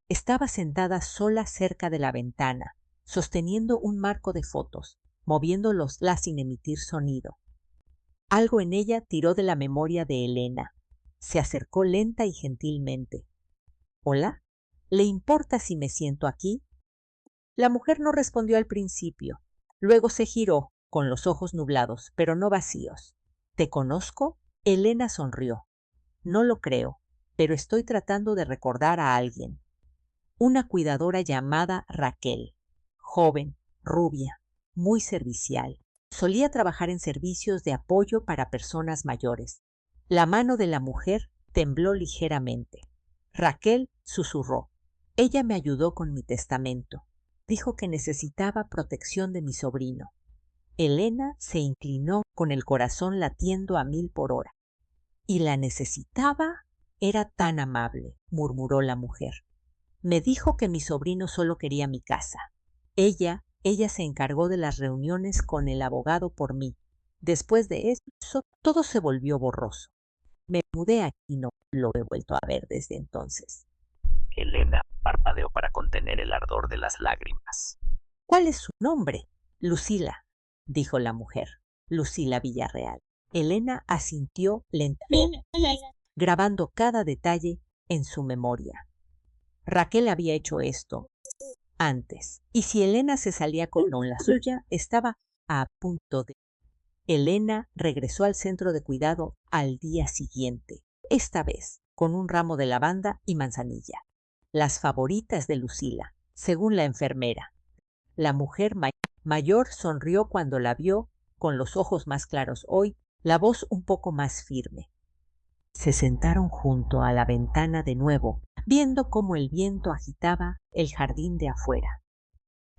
Estaba sentada sola cerca de la ventana, sosteniendo un marco de fotos, moviéndola sin emitir sonido. Algo en ella tiró de la memoria de Elena. Se acercó lenta y gentilmente. ¿Hola? ¿Le importa si me siento aquí? La mujer no respondió al principio. Luego se giró, con los ojos nublados, pero no vacíos. ¿Te conozco? Elena sonrió. No lo creo, pero estoy tratando de recordar a alguien. Una cuidadora llamada Raquel, joven, rubia, muy servicial. Solía trabajar en servicios de apoyo para personas mayores. La mano de la mujer tembló ligeramente. Raquel susurró. Ella me ayudó con mi testamento. Dijo que necesitaba protección de mi sobrino. Elena se inclinó con el corazón latiendo a 1000 por hora. ¿Y la necesitaba? Era tan amable, murmuró la mujer. Me dijo que mi sobrino solo quería mi casa. Ella se encargó de las reuniones con el abogado por mí. Después de eso, todo se volvió borroso. Me mudé aquí y no lo he vuelto a ver desde entonces. Elena parpadeó para contener el ardor de las lágrimas. ¿Cuál es su nombre? Lucila, dijo la mujer. Lucila Villarreal. Elena asintió lentamente, grabando cada detalle en su memoria. Raquel había hecho esto antes, y si Elena se salía con la suya, estaba a punto de... Elena regresó al centro de cuidado al día siguiente, esta vez con un ramo de lavanda y manzanilla, las favoritas de Lucila, según la enfermera. La mujer mayor sonrió cuando la vio con los ojos más claros hoy, la voz un poco más firme. Se sentaron junto a la ventana de nuevo, viendo cómo el viento agitaba el jardín de afuera.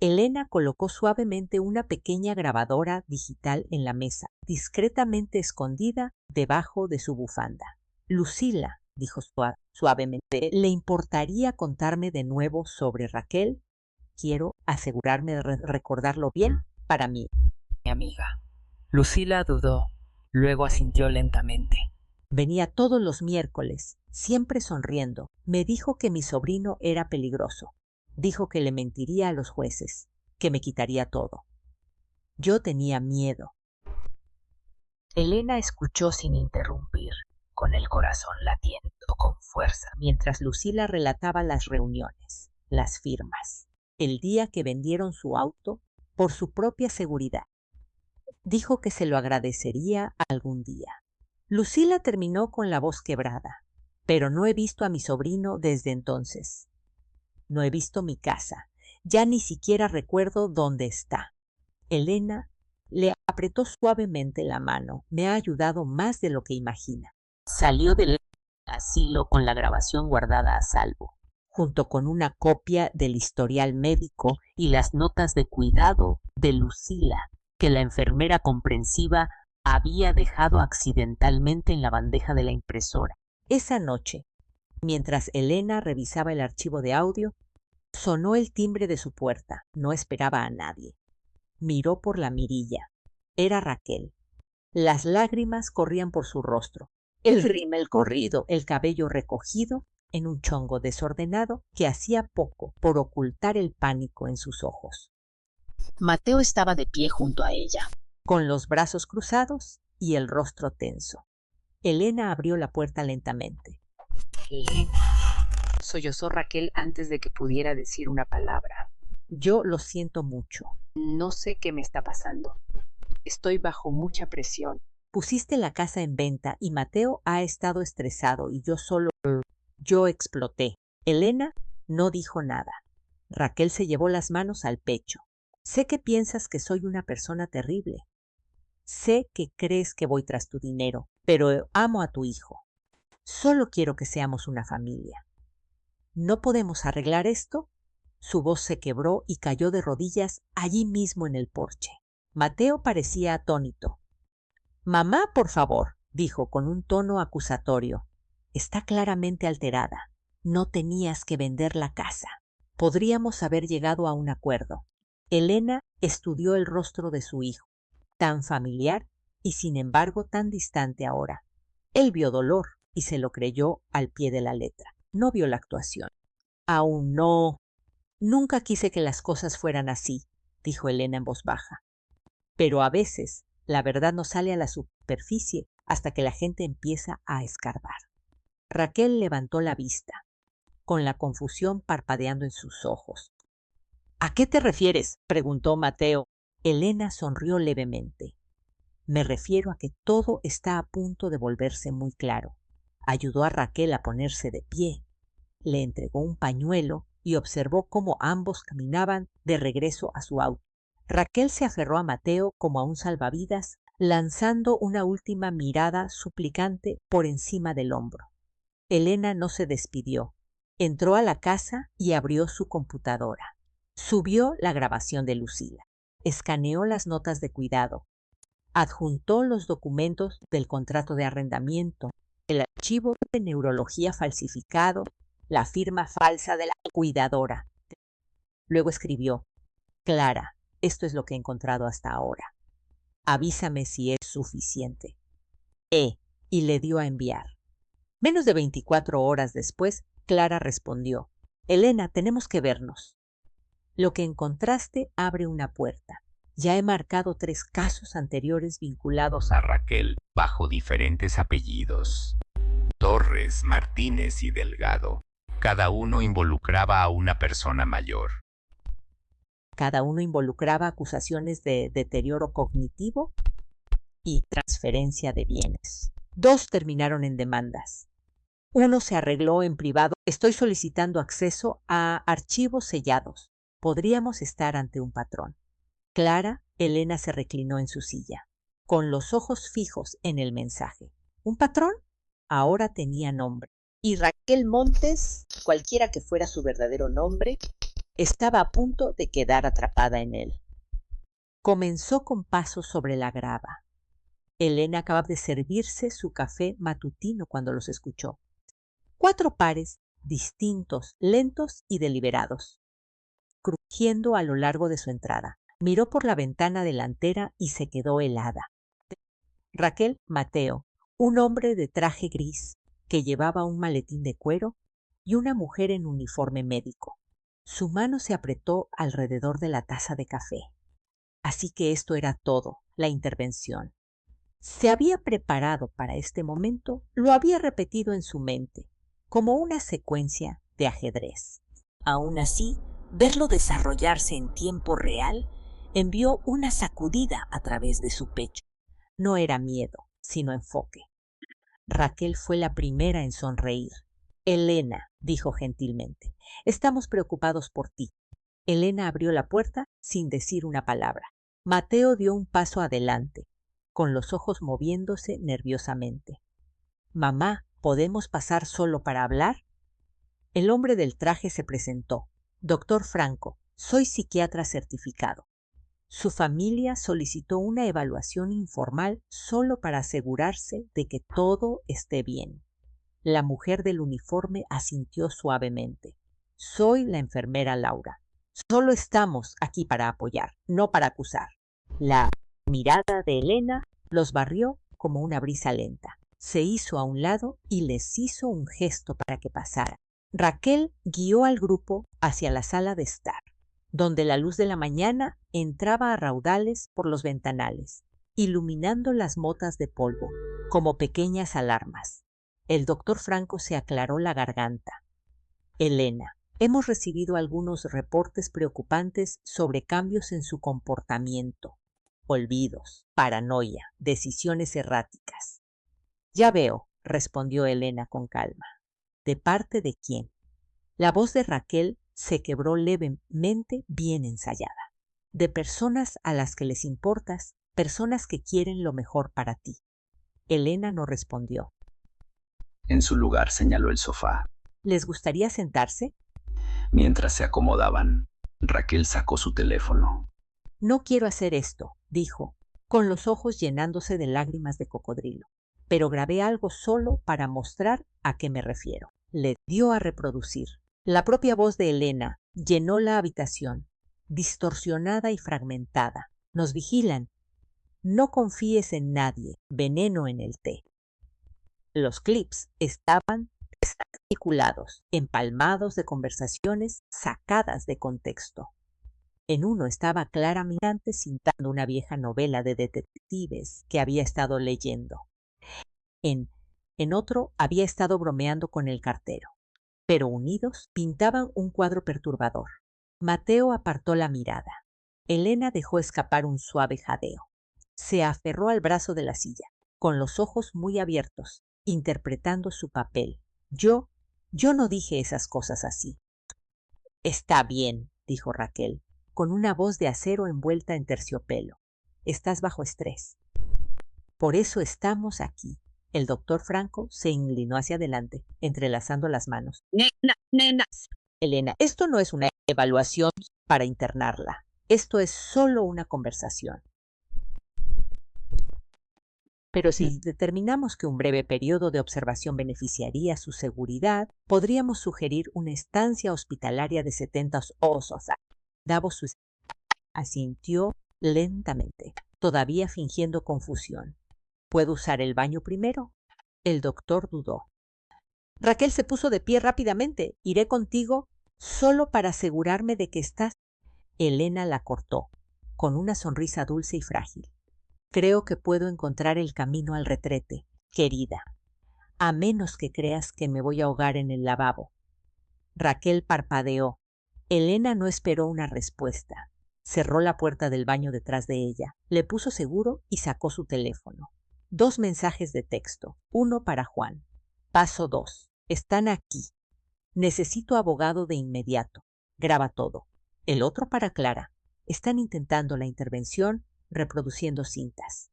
Elena colocó suavemente una pequeña grabadora digital en la mesa, discretamente escondida debajo de su bufanda. Lucila, dijo suavemente, ¿le importaría contarme de nuevo sobre Raquel? Quiero asegurarme de recordarlo bien para mí. Mi amiga. Lucila dudó, luego asintió lentamente. Venía todos los miércoles, siempre sonriendo. Me dijo que mi sobrino era peligroso. Dijo que le mentiría a los jueces, que me quitaría todo. Yo tenía miedo. Elena escuchó sin interrumpir, con el corazón latiendo con fuerza, Mientras Lucila relataba las reuniones, las firmas, el día que vendieron su auto por su propia seguridad. Dijo que se lo agradecería algún día. Lucila terminó con la voz quebrada. Pero no he visto a mi sobrino desde entonces. No he visto mi casa. Ya ni siquiera recuerdo dónde está. Elena le apretó suavemente la mano. Me ha ayudado más de lo que imagina. Salió del asilo con la grabación guardada a salvo, Junto con una copia del historial médico y las notas de cuidado de Lucila, que la enfermera comprensiva había dejado accidentalmente en la bandeja de la impresora. esa noche, mientras Elena revisaba el archivo de audio, sonó el timbre de su puerta. No esperaba a nadie. Miró por la mirilla. Era Raquel. Las lágrimas corrían por su rostro. El rímel corrido, el cabello recogido en un chongo desordenado que hacía poco por ocultar el pánico en sus ojos. Mateo estaba de pie junto a ella. Con los brazos cruzados y el rostro tenso. Elena abrió la puerta lentamente. Sollozó Raquel antes de que pudiera decir una palabra. Yo lo siento mucho. No sé qué me está pasando. Estoy bajo mucha presión. Pusiste la casa en venta y Mateo ha estado estresado y yo exploté. Elena no dijo nada. Raquel se llevó las manos al pecho. Sé que piensas que soy una persona terrible. Sé que crees que voy tras tu dinero, pero amo a tu hijo. Solo quiero que seamos una familia. ¿No podemos arreglar esto? Su voz se quebró y cayó de rodillas allí mismo en el porche. Mateo parecía atónito. Mamá, por favor, dijo con un tono acusatorio. Está claramente alterada. No tenías que vender la casa. Podríamos haber llegado a un acuerdo. Elena estudió el rostro de su hijo, tan familiar y sin embargo tan distante ahora. Él vio dolor y se lo creyó al pie de la letra. No vio la actuación. Aún no. Nunca quise que las cosas fueran así, dijo Elena en voz baja. Pero a veces la verdad no sale a la superficie hasta que la gente empieza a escarbar. Raquel levantó la vista, con la confusión parpadeando en sus ojos. ¿A qué te refieres?, preguntó Mateo. Elena sonrió levemente. Me refiero a que todo está a punto de volverse muy claro. Ayudó a Raquel a ponerse de pie. Le entregó un pañuelo y observó cómo ambos caminaban de regreso a su auto. Raquel se aferró a Mateo como a un salvavidas, lanzando una última mirada suplicante por encima del hombro. Elena no se despidió. Entró a la casa y abrió su computadora. Subió la grabación de Lucila. Escaneó las notas de cuidado. Adjuntó los documentos del contrato de arrendamiento, el archivo de neurología falsificado, la firma falsa de la cuidadora. Luego escribió: Clara, esto es lo que he encontrado hasta ahora. Avísame si es suficiente. Y le dio a enviar. Menos de 24 horas después, Clara respondió: Elena, tenemos que vernos. Lo que encontraste abre una puerta. Ya he marcado 3 casos anteriores vinculados a Raquel bajo diferentes apellidos: Torres, Martínez y Delgado. Cada uno involucraba a una persona mayor. Cada uno involucraba acusaciones de deterioro cognitivo y transferencia de bienes. 2 terminaron en demandas. Uno se arregló en privado. Estoy solicitando acceso a archivos sellados. Podríamos estar ante un patrón. Clara, Elena se reclinó en su silla, con los ojos fijos en el mensaje. ¿Un patrón? ahora tenía nombre. Y Raquel Montes, cualquiera que fuera su verdadero nombre, estaba a punto de quedar atrapada en él. Comenzó con pasos sobre la grava. Elena acababa de servirse su café matutino cuando los escuchó. 4 pares distintos, lentos y deliberados, crujiendo a lo largo de su entrada. Miró por la ventana delantera y se quedó helada. Raquel Mateo, un hombre de traje gris que llevaba un maletín de cuero, y una mujer en uniforme médico. Su mano se apretó alrededor de la taza de café. Así que esto era todo, la intervención. Se había preparado para este momento, lo había repetido en su mente, como una secuencia de ajedrez. Aún así, verlo desarrollarse en tiempo real envió una sacudida a través de su pecho. No era miedo, sino enfoque. Raquel fue la primera en sonreír. Elena, dijo gentilmente, estamos preocupados por ti. Elena abrió la puerta sin decir una palabra. Mateo dio un paso adelante, con los ojos moviéndose nerviosamente. Mamá, ¿podemos pasar solo para hablar? El hombre del traje se presentó. Doctor Franco, soy psiquiatra certificado. Su familia solicitó una evaluación informal solo para asegurarse de que todo esté bien. La mujer del uniforme asintió suavemente. Soy la enfermera Laura. Solo estamos aquí para apoyar, no para acusar. La mirada de Elena los barrió como una brisa lenta. Se hizo a un lado y les hizo un gesto para que pasaran. Raquel guió al grupo hacia la sala de estar, donde la luz de la mañana entraba a raudales por los ventanales, iluminando las motas de polvo como pequeñas alarmas. El doctor Franco se aclaró la garganta. Elena, hemos recibido algunos reportes preocupantes sobre cambios en su comportamiento. Olvidos, paranoia, decisiones erráticas. Ya veo, respondió Elena con calma. ¿De parte de quién? La voz de Raquel se quebró levemente, bien ensayada. De personas a las que les importas, personas que quieren lo mejor para ti. Elena no respondió. En su lugar señaló el sofá. ¿Les gustaría sentarse? Mientras se acomodaban, Raquel sacó su teléfono. No quiero hacer esto, dijo, con los ojos llenándose de lágrimas de cocodrilo. Pero grabé algo solo para mostrar a qué me refiero. Le dio a reproducir. La propia voz de Elena llenó la habitación, distorsionada y fragmentada. Nos vigilan. No confíes en nadie. Veneno en el té. Los clips estaban desarticulados, empalmados de conversaciones sacadas de contexto. En uno estaba Clara Mirante citando una vieja novela de detectives que había estado leyendo. En otro había estado bromeando con el cartero. Pero unidos pintaban un cuadro perturbador. Mateo apartó la mirada. Elena dejó escapar un suave jadeo. Se aferró al brazo de la silla, con los ojos muy abiertos, interpretando su papel. Yo no dije esas cosas así. Está bien, dijo Raquel, con una voz de acero envuelta en terciopelo. Estás bajo estrés. Por eso estamos aquí. El doctor Franco se inclinó hacia adelante, entrelazando las manos. Nena. Elena, esto no es una evaluación para internarla. Esto es solo una conversación. Pero si determinamos que un breve periodo de observación beneficiaría su seguridad, podríamos sugerir una estancia hospitalaria de 70 osos. Davos asintió lentamente, todavía fingiendo confusión. ¿Puedo usar el baño primero? El doctor dudó. Raquel se puso de pie rápidamente. Iré contigo solo para asegurarme de que estás. Elena la cortó, con una sonrisa dulce y frágil. Creo que puedo encontrar el camino al retrete, querida, a menos que creas que me voy a ahogar en el lavabo. Raquel parpadeó. Elena no esperó una respuesta. Cerró la puerta del baño detrás de ella, le puso seguro y sacó su teléfono. 2 mensajes de texto, uno para Juan. Paso 2. Están aquí. Necesito abogado de inmediato. Graba todo. El otro para Clara. Están intentando la intervención reproduciendo cintas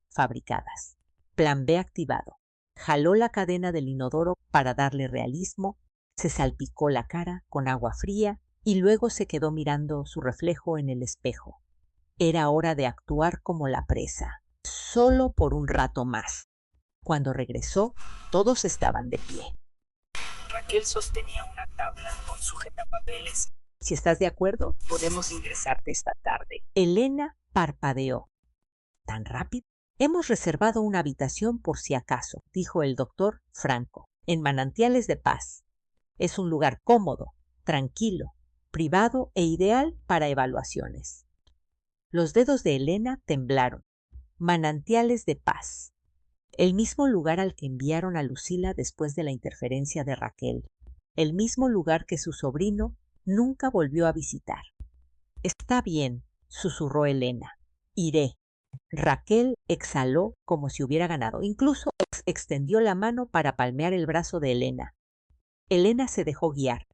fabricadas. Plan B activado. jaló la cadena del inodoro para darle realismo, se salpicó la cara con agua fría y luego se quedó mirando su reflejo en el espejo. Era hora de actuar como la presa, solo por un rato más. Cuando regresó, todos estaban de pie. Raquel sostenía una tabla con sujetapapeles. Si estás de acuerdo, Podemos ingresarte esta tarde. Elena parpadeó. ¿Tan rápido? Hemos reservado una habitación por si acaso, dijo el doctor Franco, en Manantiales de Paz. Es un lugar cómodo, tranquilo, privado e ideal para evaluaciones. Los dedos de Elena temblaron. Manantiales de Paz. El mismo lugar al que enviaron a Lucila después de la interferencia de Raquel. El mismo lugar que su sobrino nunca volvió a visitar. Está bien, susurró Elena. Iré. Raquel exhaló como si hubiera ganado. Incluso extendió la mano para palmear el brazo de Elena. Elena se dejó guiar.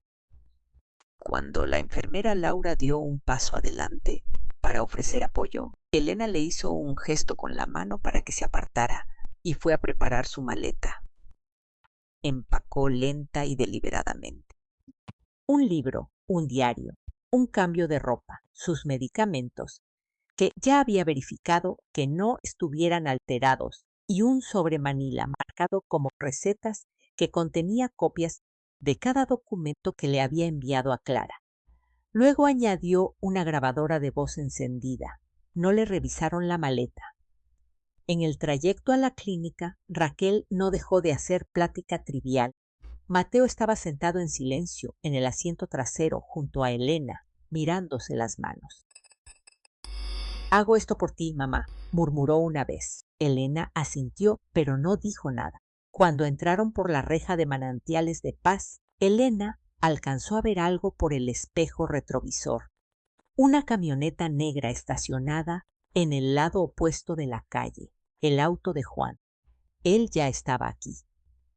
Cuando la enfermera Laura dio un paso adelante para ofrecer apoyo, Elena le hizo un gesto con la mano para que se apartara y fue a preparar su maleta. Empacó lenta y deliberadamente. Un libro, un diario, un cambio de ropa, sus medicamentos, que ya había verificado que no estuvieran alterados, y un sobremanila marcado como recetas que contenía copias de cada documento que le había enviado a Clara. Luego añadió una grabadora de voz encendida. No le revisaron la maleta. En el trayecto a la clínica, Raquel no dejó de hacer plática trivial. Mateo estaba sentado en silencio en el asiento trasero junto a Elena, mirándose las manos. «Hago esto por ti, mamá», murmuró una vez. Elena asintió, pero no dijo nada. Cuando entraron por la reja de Manantiales de Paz, Elena alcanzó a ver algo por el espejo retrovisor. Una camioneta negra estacionada en el lado opuesto de la calle, el auto de Juan. Él ya estaba aquí.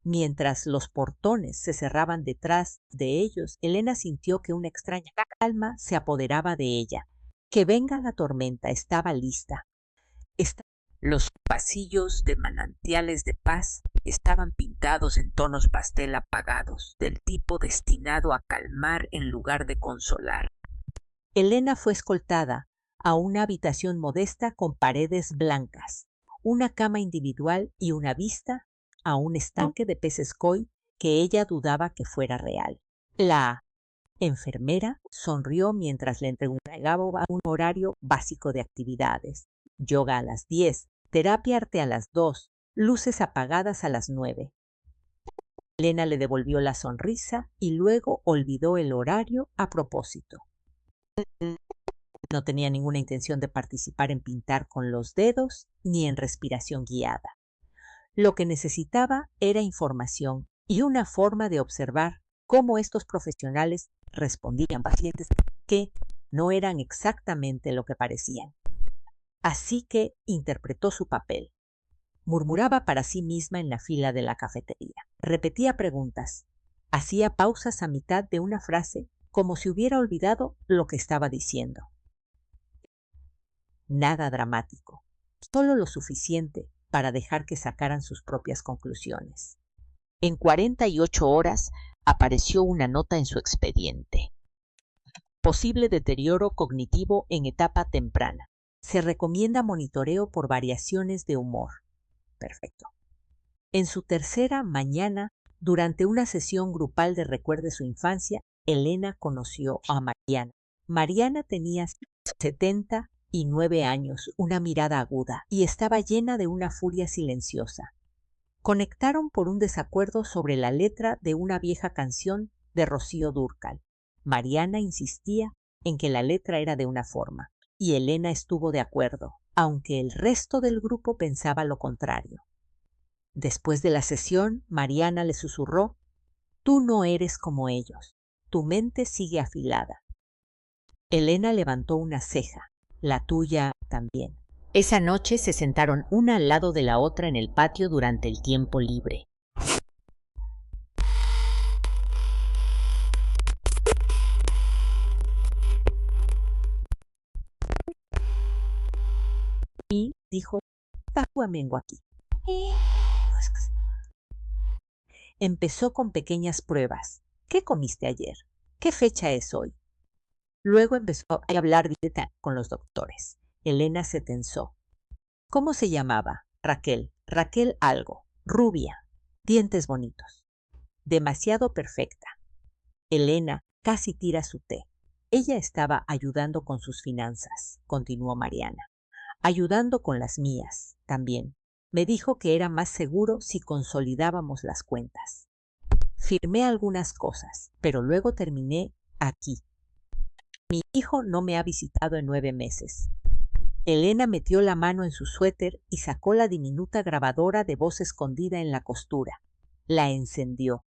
Mientras los portones se cerraban detrás de ellos, Elena sintió que una extraña calma se apoderaba de ella. Que venga la tormenta estaba lista. Los pasillos de Manantiales de Paz estaban pintados en tonos pastel apagados, del tipo destinado a calmar en lugar de consolar. Elena fue escoltada a una habitación modesta con paredes blancas, una cama individual y una vista a un estanque de peces koi que ella dudaba que fuera real. La enfermera sonrió mientras le entregaba un horario básico de actividades. Yoga a las 10, terapia arte a las 2, luces apagadas a las 9. Elena le devolvió la sonrisa y luego olvidó el horario a propósito. No tenía ninguna intención de participar en pintar con los dedos ni en respiración guiada. Lo que necesitaba era información y una forma de observar cómo estos profesionales respondían a pacientes que no eran exactamente lo que parecían. Así que interpretó su papel. Murmuraba para sí misma en la fila de la cafetería. Repetía preguntas. Hacía pausas a mitad de una frase como si hubiera olvidado lo que estaba diciendo. Nada dramático, solo lo suficiente para dejar que sacaran sus propias conclusiones. En 48 horas apareció una nota en su expediente. Posible deterioro cognitivo en etapa temprana. Se recomienda monitoreo por variaciones de humor. Perfecto. En su tercera mañana, durante una sesión grupal de Recuerde su infancia, Elena conoció a Mariana. Mariana tenía 79 años, una mirada aguda, y estaba llena de una furia silenciosa. Conectaron por un desacuerdo sobre la letra de una vieja canción de Rocío Dúrcal. Mariana insistía en que la letra era de una forma, y Elena estuvo de acuerdo, aunque el resto del grupo pensaba lo contrario. Después de la sesión, Mariana le susurró: «Tú no eres como ellos. Tu mente sigue afilada». Elena levantó una ceja. «La tuya también». Esa noche se sentaron una al lado de la otra en el patio durante el tiempo libre. Y dijo: «Tacuamengo aquí». Empezó con pequeñas pruebas. ¿Qué comiste ayer? ¿Qué fecha es hoy? Luego empezó a hablar directa con los doctores. Elena se tensó. ¿Cómo se llamaba? Raquel. Raquel algo. Rubia. Dientes bonitos. Demasiado perfecta. Elena casi tira su té. Ella estaba ayudando con sus finanzas, continuó Mariana. Ayudando con las mías, también. Me dijo que era más seguro si consolidábamos las cuentas. Firmé algunas cosas, pero luego terminé aquí. Mi hijo no me ha visitado en 9 meses. Elena metió la mano en su suéter y sacó la diminuta grabadora de voz escondida en la costura. La encendió.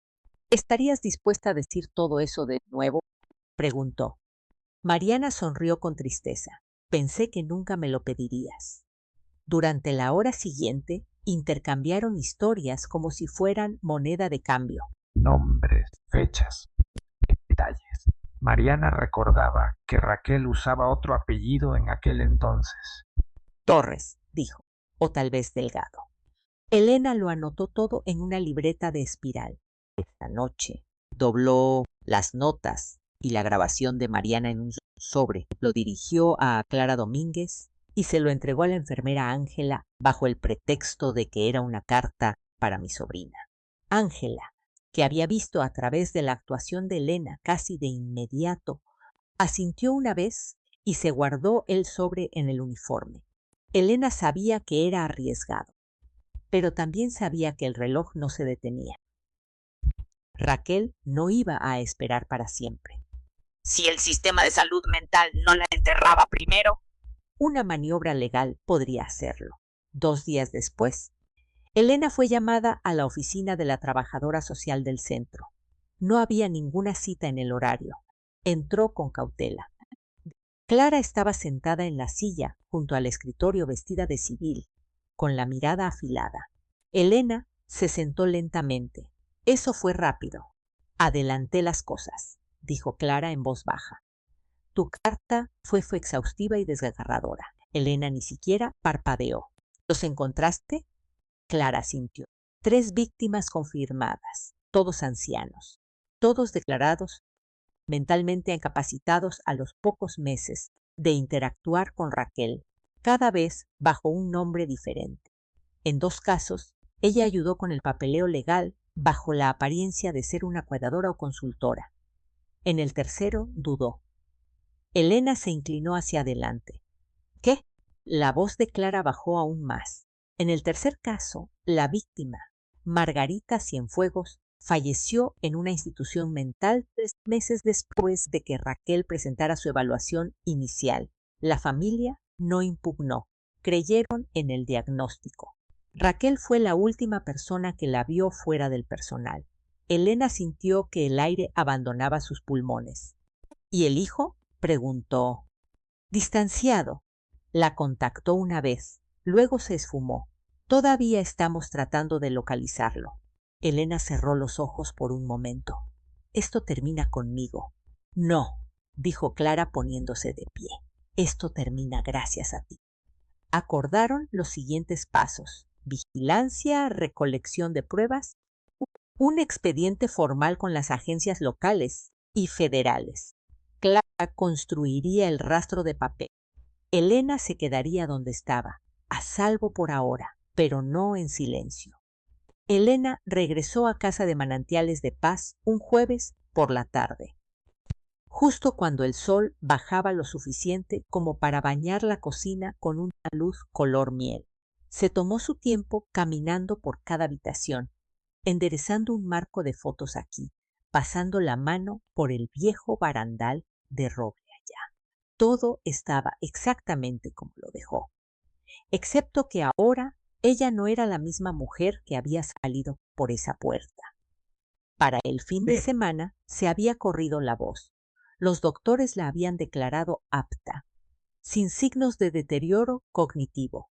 ¿Estarías dispuesta a decir todo eso de nuevo? Preguntó. Mariana sonrió con tristeza. Pensé que nunca me lo pedirías. Durante la hora siguiente, intercambiaron historias como si fueran moneda de cambio. Nombres, fechas, detalles. Mariana recordaba que Raquel usaba otro apellido en aquel entonces. Torres, dijo, o tal vez Delgado. Elena lo anotó todo en una libreta de espiral. Esta noche dobló las notas y la grabación de Mariana en un sobre. Lo dirigió a Clara Domínguez y se lo entregó a la enfermera Ángela bajo el pretexto de que era una carta para mi sobrina. Ángela, que había visto a través de la actuación de Elena casi de inmediato, asintió una vez y se guardó el sobre en el uniforme. Elena sabía que era arriesgado, pero también sabía que el reloj no se detenía. Raquel no iba a esperar para siempre. Si el sistema de salud mental no la enterraba primero. Una maniobra legal podría hacerlo. 2 días después, Elena fue llamada a la oficina de la trabajadora social del centro. No había ninguna cita en el horario. Entró con cautela. Clara estaba sentada en la silla junto al escritorio vestida de civil, con la mirada afilada. Elena se sentó lentamente. Eso fue rápido. Adelanté las cosas, dijo Clara en voz baja. Tu carta fue exhaustiva y desgarradora. Elena ni siquiera parpadeó. ¿Los encontraste? Clara sintió. 3 víctimas confirmadas, todos ancianos, todos declarados mentalmente incapacitados a los pocos meses de interactuar con Raquel, cada vez bajo un nombre diferente. En 2 casos, ella ayudó con el papeleo legal bajo la apariencia de ser una cuidadora o consultora. En el tercero, dudó. Elena se inclinó hacia adelante. ¿Qué? La voz de Clara bajó aún más. En el tercer caso, la víctima, Margarita Cienfuegos, falleció en una institución mental 3 meses después de que Raquel presentara su evaluación inicial. La familia no impugnó. Creyeron en el diagnóstico. Raquel fue la última persona que la vio fuera del personal. Elena sintió que el aire abandonaba sus pulmones. ¿Y el hijo? Preguntó. Distanciado. La contactó una vez, luego se esfumó. Todavía estamos tratando de localizarlo. Elena cerró los ojos por un momento. Esto termina conmigo. No, dijo Clara poniéndose de pie. Esto termina gracias a ti. Acordaron los siguientes pasos: vigilancia, recolección de pruebas, un expediente formal con las agencias locales y federales. Clara construiría el rastro de papel. Elena se quedaría donde estaba, a salvo por ahora, pero no en silencio. Elena regresó a casa de Manantiales de Paz un jueves por la tarde, justo cuando el sol bajaba lo suficiente como para bañar la cocina con una luz color miel. Se tomó su tiempo caminando por cada habitación, enderezando un marco de fotos aquí, pasando la mano por el viejo barandal de roble allá. Todo estaba exactamente como lo dejó, excepto que ahora ella no era la misma mujer que había salido por esa puerta. Para el fin de semana se había corrido la voz. Los doctores la habían declarado apta, sin signos de deterioro cognitivo,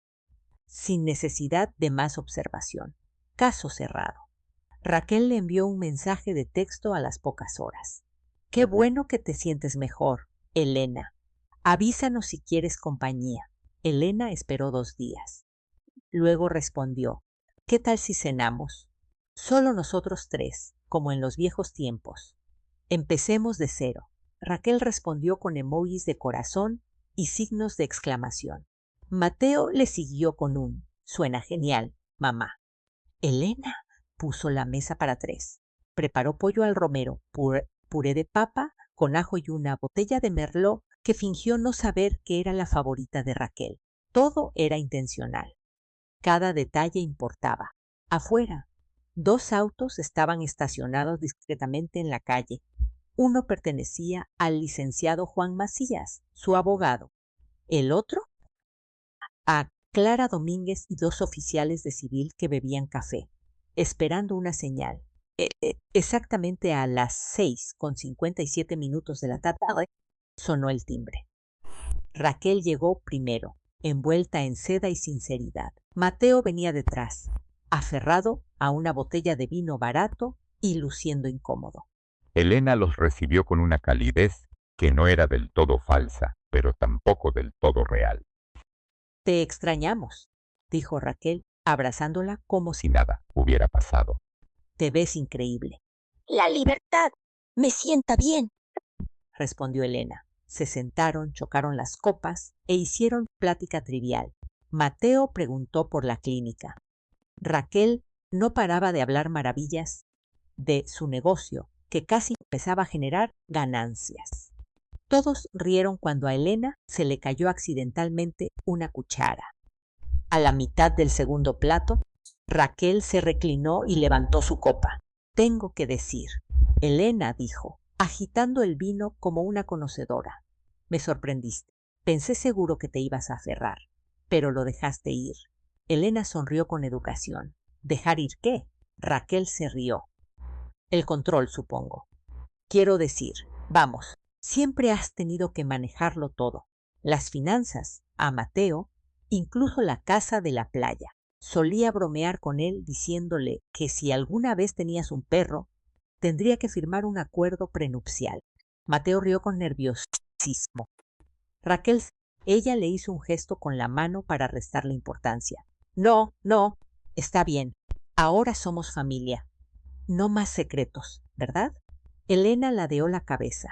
sin necesidad de más observación. Caso cerrado. Raquel le envió un mensaje de texto a las pocas horas. Qué bueno que te sientes mejor, Elena. Avísanos si quieres compañía. Elena esperó 2 días. Luego respondió, ¿qué tal si cenamos? Solo nosotros tres, como en los viejos tiempos. Empecemos de cero. Raquel respondió con emojis de corazón y signos de exclamación. Mateo le siguió con un «Suena genial, mamá». Elena puso la mesa para tres. Preparó pollo al romero, puré de papa con ajo y una botella de merlot que fingió no saber que era la favorita de Raquel. Todo era intencional. Cada detalle importaba. Afuera, 2 autos estaban estacionados discretamente en la calle. Uno pertenecía al licenciado Juan Macías, su abogado. El otro, a Clara Domínguez y 2 oficiales de civil que bebían café, esperando una señal. Exactamente a las 6:57 de la tarde sonó el timbre. Raquel llegó primero, envuelta en seda y sinceridad. Mateo venía detrás, aferrado a una botella de vino barato y luciendo incómodo. Elena los recibió con una calidez que no era del todo falsa, pero tampoco del todo real. Te extrañamos, dijo Raquel, abrazándola como si nada hubiera pasado. Te ves increíble. La libertad me sienta bien, respondió Elena. Se sentaron, chocaron las copas e hicieron plática trivial. Mateo preguntó por la clínica. Raquel no paraba de hablar maravillas de su negocio, que casi empezaba a generar ganancias. Todos rieron cuando a Elena se le cayó accidentalmente una cuchara. A la mitad del segundo plato, Raquel se reclinó y levantó su copa. Tengo que decir, Elena dijo, agitando el vino como una conocedora. Me sorprendiste. Pensé seguro que te ibas a aferrar, pero lo dejaste ir. Elena sonrió con educación. ¿Dejar ir qué? Raquel se rió. El control, supongo. Quiero decir, vamos, siempre has tenido que manejarlo todo. Las finanzas, a Mateo, incluso la casa de la playa. Solía bromear con él diciéndole que si alguna vez tenías un perro, tendría que firmar un acuerdo prenupcial. Mateo rió con nerviosismo. Raquel, ella le hizo un gesto con la mano para restarle importancia. No, está bien. Ahora somos familia. No más secretos, ¿verdad? Elena ladeó la cabeza.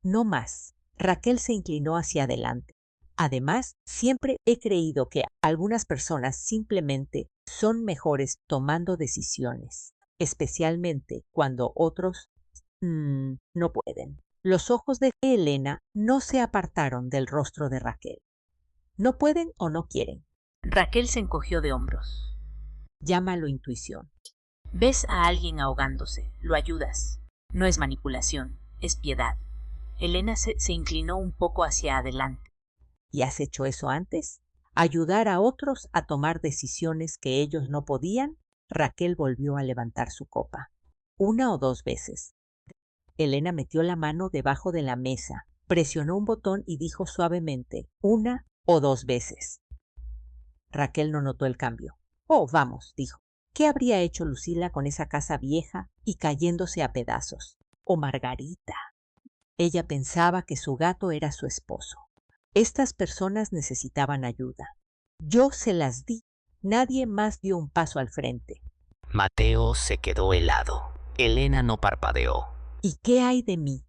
No más. Raquel se inclinó hacia adelante. Además, siempre he creído que algunas personas simplemente son mejores tomando decisiones, especialmente cuando otros no pueden. Los ojos de Elena no se apartaron del rostro de Raquel. ¿No pueden o no quieren? Raquel se encogió de hombros. Llámalo intuición. Ves a alguien ahogándose, lo ayudas. No es manipulación, es piedad. Elena se inclinó un poco hacia adelante. ¿Y has hecho eso antes? ¿Ayudar a otros a tomar decisiones que ellos no podían? Raquel volvió a levantar su copa. 1 o 2 veces. Elena metió la mano debajo de la mesa, presionó un botón y dijo suavemente, 1 o 2 veces. Raquel no notó el cambio. Oh, vamos, dijo. ¿Qué habría hecho Lucila con esa casa vieja y cayéndose a pedazos? O Margarita. Ella pensaba que su gato era su esposo. Estas personas necesitaban ayuda. Yo se las di. Nadie más dio un paso al frente. Mateo se quedó helado. Elena no parpadeó. ¿Y qué hay de mí?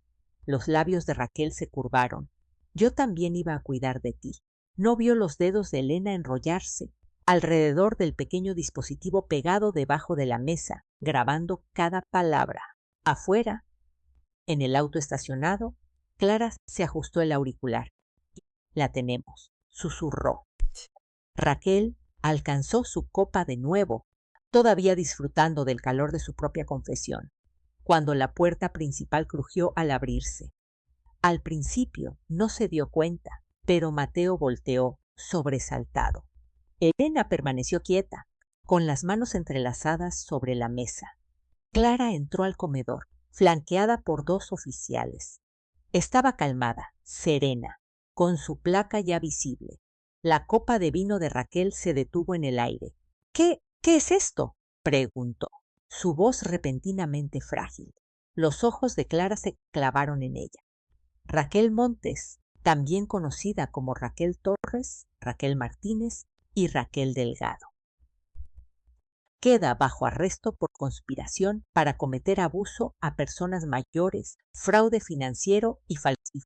Los labios de Raquel se curvaron. Yo también iba a cuidar de ti. No vio los dedos de Elena enrollarse alrededor del pequeño dispositivo pegado debajo de la mesa, grabando cada palabra. Afuera, en el auto estacionado, Clara se ajustó el auricular. La tenemos, susurró. Raquel alcanzó su copa de nuevo, todavía disfrutando del calor de su propia confesión, cuando la puerta principal crujió al abrirse. Al principio no se dio cuenta, pero Mateo volteó, sobresaltado. Elena permaneció quieta, con las manos entrelazadas sobre la mesa. Clara entró al comedor, flanqueada por 2 oficiales. Estaba calmada, serena, con su placa ya visible. La copa de vino de Raquel se detuvo en el aire. ¿Qué es esto?, preguntó, su voz repentinamente frágil. Los ojos de Clara se clavaron en ella. Raquel Montes, también conocida como Raquel Torres, Raquel Martínez y Raquel Delgado. queda bajo arresto por conspiración para cometer abuso a personas mayores, fraude financiero y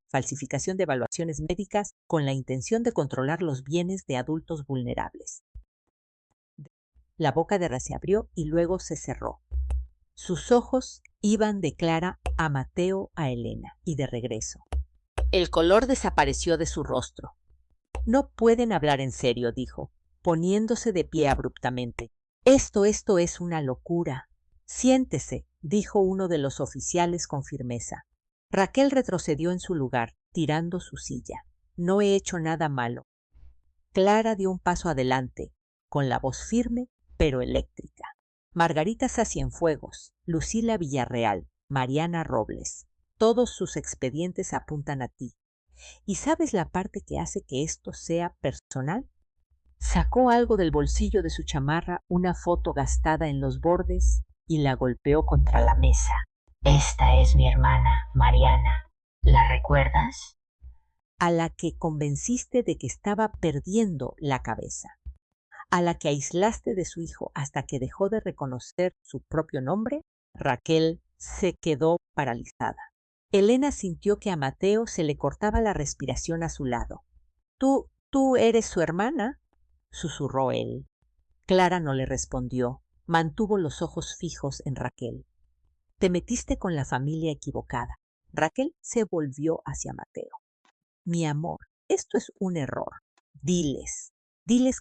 falsificación de evaluaciones médicas con la intención de controlar los bienes de adultos vulnerables. La boca de Ra se abrió y luego se cerró. Sus ojos iban de Clara a Mateo a Elena y de regreso. El color desapareció de su rostro. No pueden hablar en serio, dijo, poniéndose de pie abruptamente. Esto es una locura. Siéntese, dijo uno de los oficiales con firmeza. Raquel retrocedió en su lugar, tirando su silla. No he hecho nada malo. Clara dio un paso adelante, con la voz firme pero eléctrica. Margarita Cienfuegos, Lucila Villarreal, Mariana Robles, todos sus expedientes apuntan a ti. ¿Y sabes la parte que hace que esto sea personal? Sacó algo del bolsillo de su chamarra, una foto gastada en los bordes, y la golpeó contra la mesa. Esta es mi hermana, Mariana. ¿La recuerdas? A la que convenciste de que estaba perdiendo la cabeza. A la que aislaste de su hijo hasta que dejó de reconocer su propio nombre. Raquel se quedó paralizada. Elena sintió que a Mateo se le cortaba la respiración a su lado. ¿Tú eres su hermana?, susurró él. Clara no le respondió. Mantuvo los ojos fijos en Raquel. Te metiste con la familia equivocada. Raquel se volvió hacia Mateo. Mi amor, esto es un error. Diles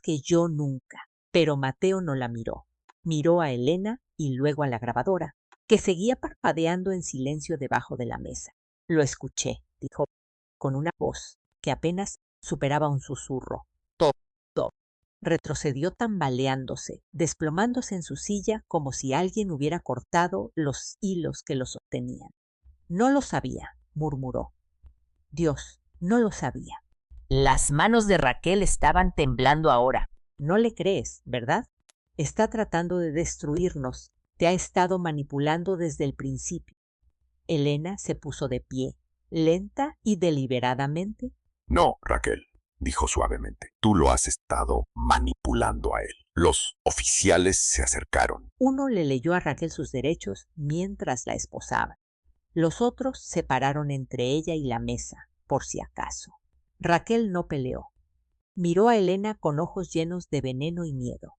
que yo nunca. Pero Mateo no la miró. Miró a Elena y luego a la grabadora, que seguía parpadeando en silencio debajo de la mesa. Lo escuché, dijo, con una voz que apenas superaba un susurro. Todo. Retrocedió tambaleándose, desplomándose en su silla como si alguien hubiera cortado los hilos que lo sostenían. No lo sabía, murmuró. Dios, no lo sabía. Las manos de Raquel estaban temblando ahora. No le crees, ¿verdad? Está tratando de destruirnos. Te ha estado manipulando desde el principio. Elena se puso de pie, lenta y deliberadamente. No, Raquel, dijo suavemente. Tú lo has estado manipulando a él. Los oficiales se acercaron. Uno le leyó a Raquel sus derechos mientras la esposaban. Los otros se pararon entre ella y la mesa, por si acaso. Raquel no peleó. Miró a Elena con ojos llenos de veneno y miedo.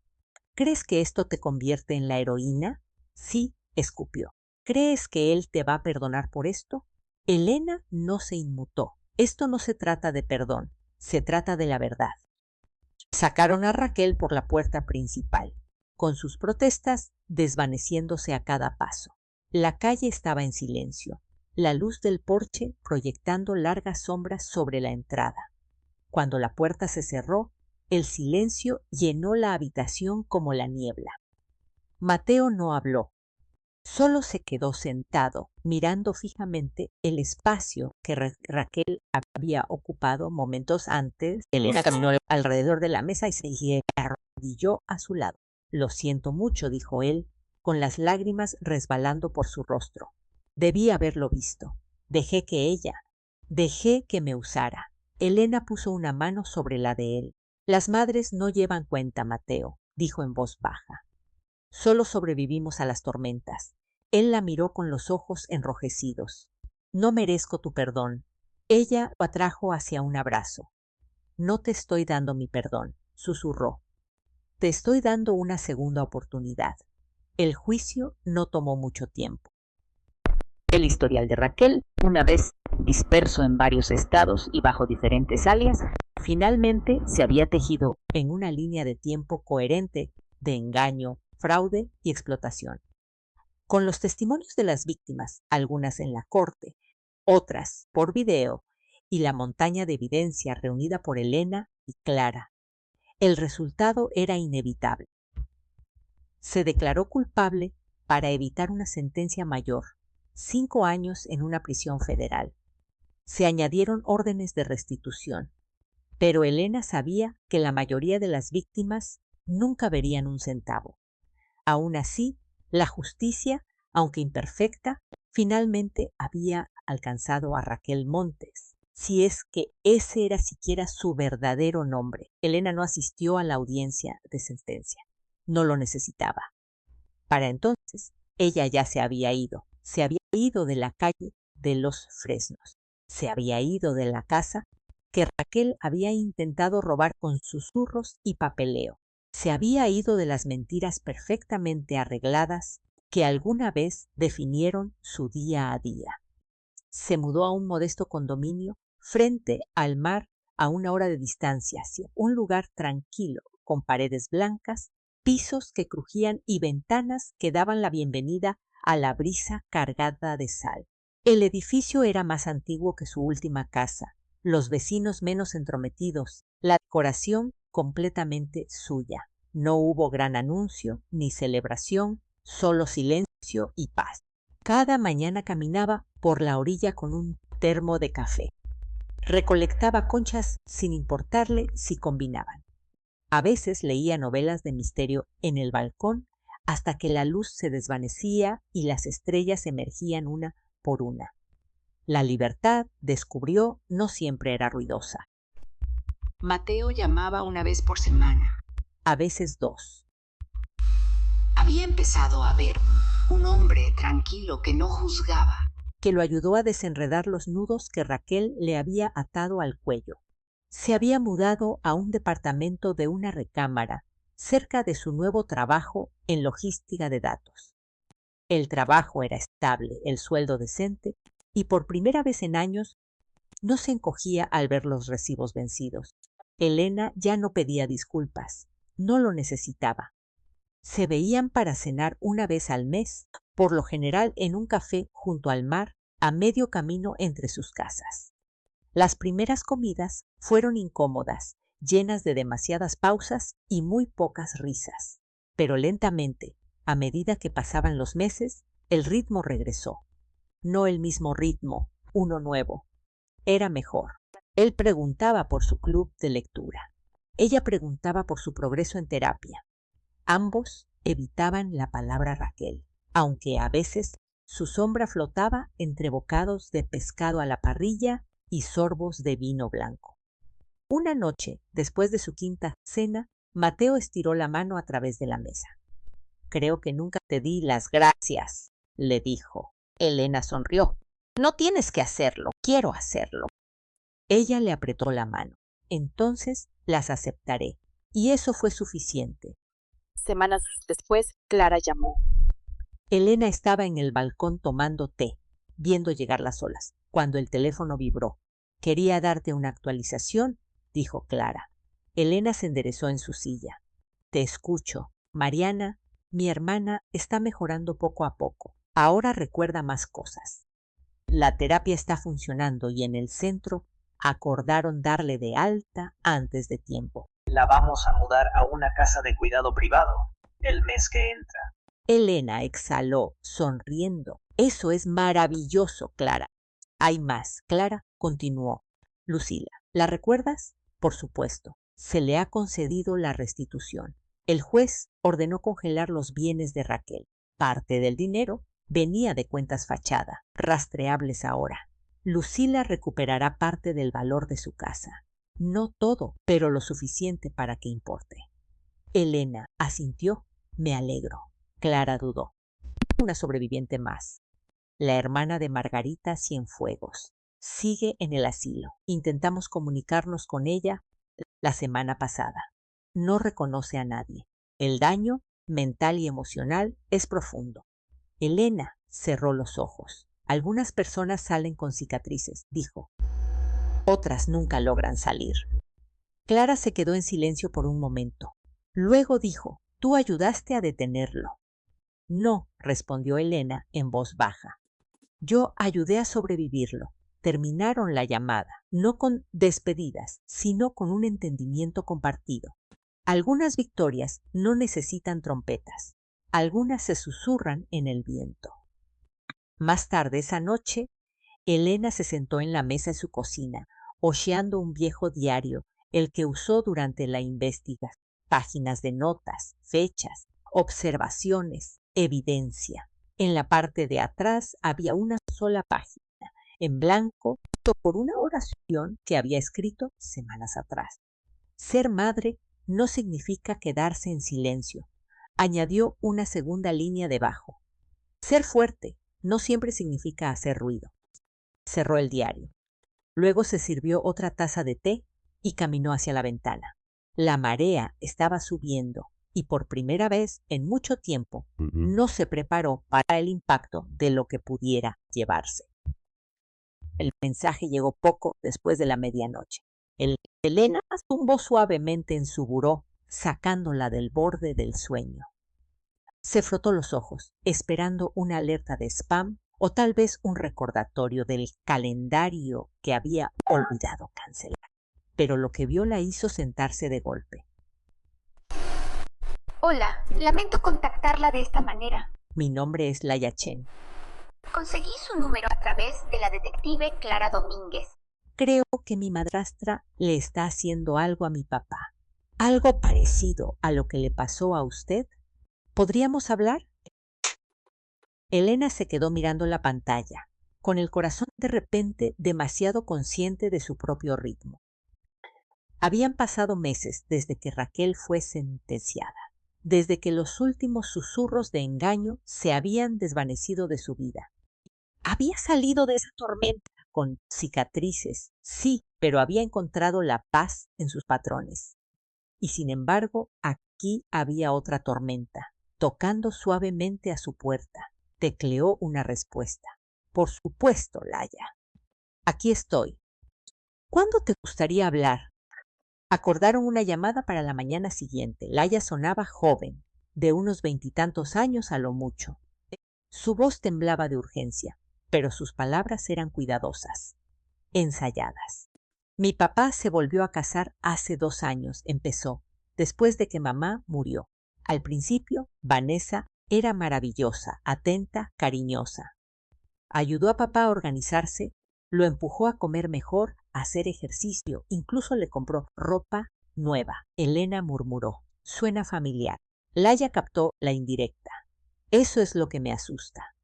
¿Crees que esto te convierte en la heroína? Sí, escupió. ¿Crees que él te va a perdonar por esto? Elena no se inmutó. Esto no se trata de perdón, se trata de la verdad. Sacaron a Raquel por la puerta principal, con sus protestas desvaneciéndose a cada paso. La calle estaba en silencio, la luz del porche proyectando largas sombras sobre la entrada. Cuando la puerta se cerró, el silencio llenó la habitación como la niebla. Mateo no habló. Solo se quedó sentado, mirando fijamente el espacio que Raquel había ocupado momentos antes. Elena caminó alrededor de la mesa y se arrodilló a su lado. Lo siento mucho, dijo él, con las lágrimas resbalando por su rostro. Debí haberlo visto. Dejé que me usara. Elena puso una mano sobre la de él. Las madres no llevan cuenta, Mateo, dijo en voz baja. Solo sobrevivimos a las tormentas. Él la miró con los ojos enrojecidos. No merezco tu perdón. Ella lo atrajo hacia un abrazo. No te estoy dando mi perdón, susurró. Te estoy dando una segunda oportunidad. El juicio no tomó mucho tiempo. El historial de Raquel, una vez disperso en varios estados y bajo diferentes alias, finalmente se había tejido en una línea de tiempo coherente de engaño, fraude y explotación. Con los testimonios de las víctimas, algunas en la corte, otras por video, y la montaña de evidencia reunida por Elena y Clara, el resultado era inevitable. Se declaró culpable para evitar una sentencia mayor, 5 años en una prisión federal. Se añadieron órdenes de restitución, pero Elena sabía que la mayoría de las víctimas nunca verían un centavo. Aún así, la justicia, aunque imperfecta, finalmente había alcanzado a Raquel Montes, si es que ese era siquiera su verdadero nombre. Elena no asistió a la audiencia de sentencia. No lo necesitaba. Para entonces, ella ya se había ido de la calle de los Fresnos, se había ido de la casa que Raquel había intentado robar con susurros y papeleo, se había ido de las mentiras perfectamente arregladas que alguna vez definieron su día a día. Se mudó a un modesto condominio frente al mar a 1 hora de distancia, un lugar tranquilo, con paredes blancas, pisos que crujían y ventanas que daban la bienvenida a la brisa cargada de sal. El edificio era más antiguo que su última casa, los vecinos menos entrometidos, la decoración completamente suya. No hubo gran anuncio ni celebración, solo silencio y paz. Cada mañana caminaba por la orilla con un termo de café. Recolectaba conchas sin importarle si combinaban. A veces leía novelas de misterio en el balcón hasta que la luz se desvanecía y las estrellas emergían una por una. La libertad, descubrió, no siempre era ruidosa. Mateo llamaba 1 vez por semana. A veces 2. Había empezado a ver un hombre tranquilo que no juzgaba, que lo ayudó a desenredar los nudos que Raquel le había atado al cuello. Se había mudado a un departamento de una recámara, cerca de su nuevo trabajo en logística de datos. El trabajo era estable, el sueldo decente, y por primera vez en años no se encogía al ver los recibos vencidos. Elena ya no pedía disculpas, no lo necesitaba. Se veían para cenar 1 vez al mes, por lo general en un café junto al mar, a medio camino entre sus casas. Las primeras comidas fueron incómodas, llenas de demasiadas pausas y muy pocas risas. Pero lentamente, a medida que pasaban los meses, el ritmo regresó. No el mismo ritmo, uno nuevo. Era mejor. Él preguntaba por su club de lectura. Ella preguntaba por su progreso en terapia. Ambos evitaban la palabra Raquel, aunque a veces su sombra flotaba entre bocados de pescado a la parrilla y sorbos de vino blanco. Una noche, después de su quinta cena, Mateo estiró la mano a través de la mesa. «Creo que nunca te di las gracias», le dijo. Elena sonrió. «No tienes que hacerlo, quiero hacerlo». Ella le apretó la mano. «Entonces las aceptaré». Y eso fue suficiente. Semanas después, Clara llamó. Elena estaba en el balcón tomando té, viendo llegar las olas, cuando el teléfono vibró. «Quería darte una actualización», dijo Clara. Elena se enderezó en su silla. «Te escucho. Mariana, mi hermana, está mejorando poco a poco. Ahora recuerda más cosas. La terapia está funcionando y en el centro acordaron darle de alta antes de tiempo». La vamos a mudar a una casa de cuidado privado el mes que entra. Elena exhaló, sonriendo. «Eso es maravilloso, Clara». «Hay más». Clara continuó. «Lucila, ¿la recuerdas?» «Por supuesto. Se le ha concedido la restitución. El juez ordenó congelar los bienes de Raquel. Parte del dinero venía de cuentas fachada, rastreables ahora. Lucila recuperará parte del valor de su casa. No todo, pero lo suficiente para que importe». Elena asintió. «Me alegro». Clara dudó. «Una sobreviviente más. La hermana de Margarita Cienfuegos. Sigue en el asilo. Intentamos comunicarnos con ella la semana pasada. No reconoce a nadie. El daño mental y emocional es profundo». Elena cerró los ojos. «Algunas personas salen con cicatrices», dijo. «Otras nunca logran salir». Clara se quedó en silencio por un momento. Luego dijo: «Tú ayudaste a detenerlo». «No», respondió Elena en voz baja. «Yo ayudé a sobrevivirlo». Terminaron la llamada, no con despedidas, sino con un entendimiento compartido. Algunas victorias no necesitan trompetas, algunas se susurran en el viento. Más tarde esa noche, Elena se sentó en la mesa de su cocina, hojeando un viejo diario, el que usó durante la investigación. Páginas de notas, fechas, observaciones, evidencia. En la parte de atrás había una sola página, en blanco, por una oración que había escrito semanas atrás. Ser madre no significa quedarse en silencio. Añadió una segunda línea debajo. Ser fuerte no siempre significa hacer ruido. Cerró el diario. Luego se sirvió otra taza de té y caminó hacia la ventana. La marea estaba subiendo y por primera vez en mucho tiempo no se preparó para el impacto de lo que pudiera llevarse. El mensaje llegó poco después de la medianoche. Elena tumbó suavemente en su buró, sacándola del borde del sueño. Se frotó los ojos, esperando una alerta de spam o tal vez un recordatorio del calendario que había olvidado cancelar. Pero lo que vio la hizo sentarse de golpe. Hola, lamento contactarla de esta manera. Mi nombre es Laia Chen. Conseguí su número a través de la detective Clara Domínguez. Creo que mi madrastra le está haciendo algo a mi papá. Algo parecido a lo que le pasó a usted. ¿Podríamos hablar? Elena se quedó mirando la pantalla, con el corazón de repente demasiado consciente de su propio ritmo. Habían pasado meses desde que Raquel fue sentenciada, desde que los últimos susurros de engaño se habían desvanecido de su vida. Había salido de esa tormenta con cicatrices, sí, pero había encontrado la paz en sus patrones. Y sin embargo, aquí había otra tormenta, tocando suavemente a su puerta. Tecleó una respuesta. Por supuesto, Laia. Aquí estoy. ¿Cuándo te gustaría hablar? Acordaron una llamada para la mañana siguiente. Laia sonaba joven, de unos 20 y tantos años a lo mucho. Su voz temblaba de urgencia, pero sus palabras eran cuidadosas, ensayadas. Mi papá se volvió a casar hace 2 años, empezó, después de que mamá murió. Al principio, Vanessa era maravillosa, atenta, cariñosa. Ayudó a papá a organizarse, lo empujó a comer mejor, a hacer ejercicio, incluso le compró ropa nueva. Elena murmuró, suena familiar. Laia captó la indirecta. Eso es lo que me asusta.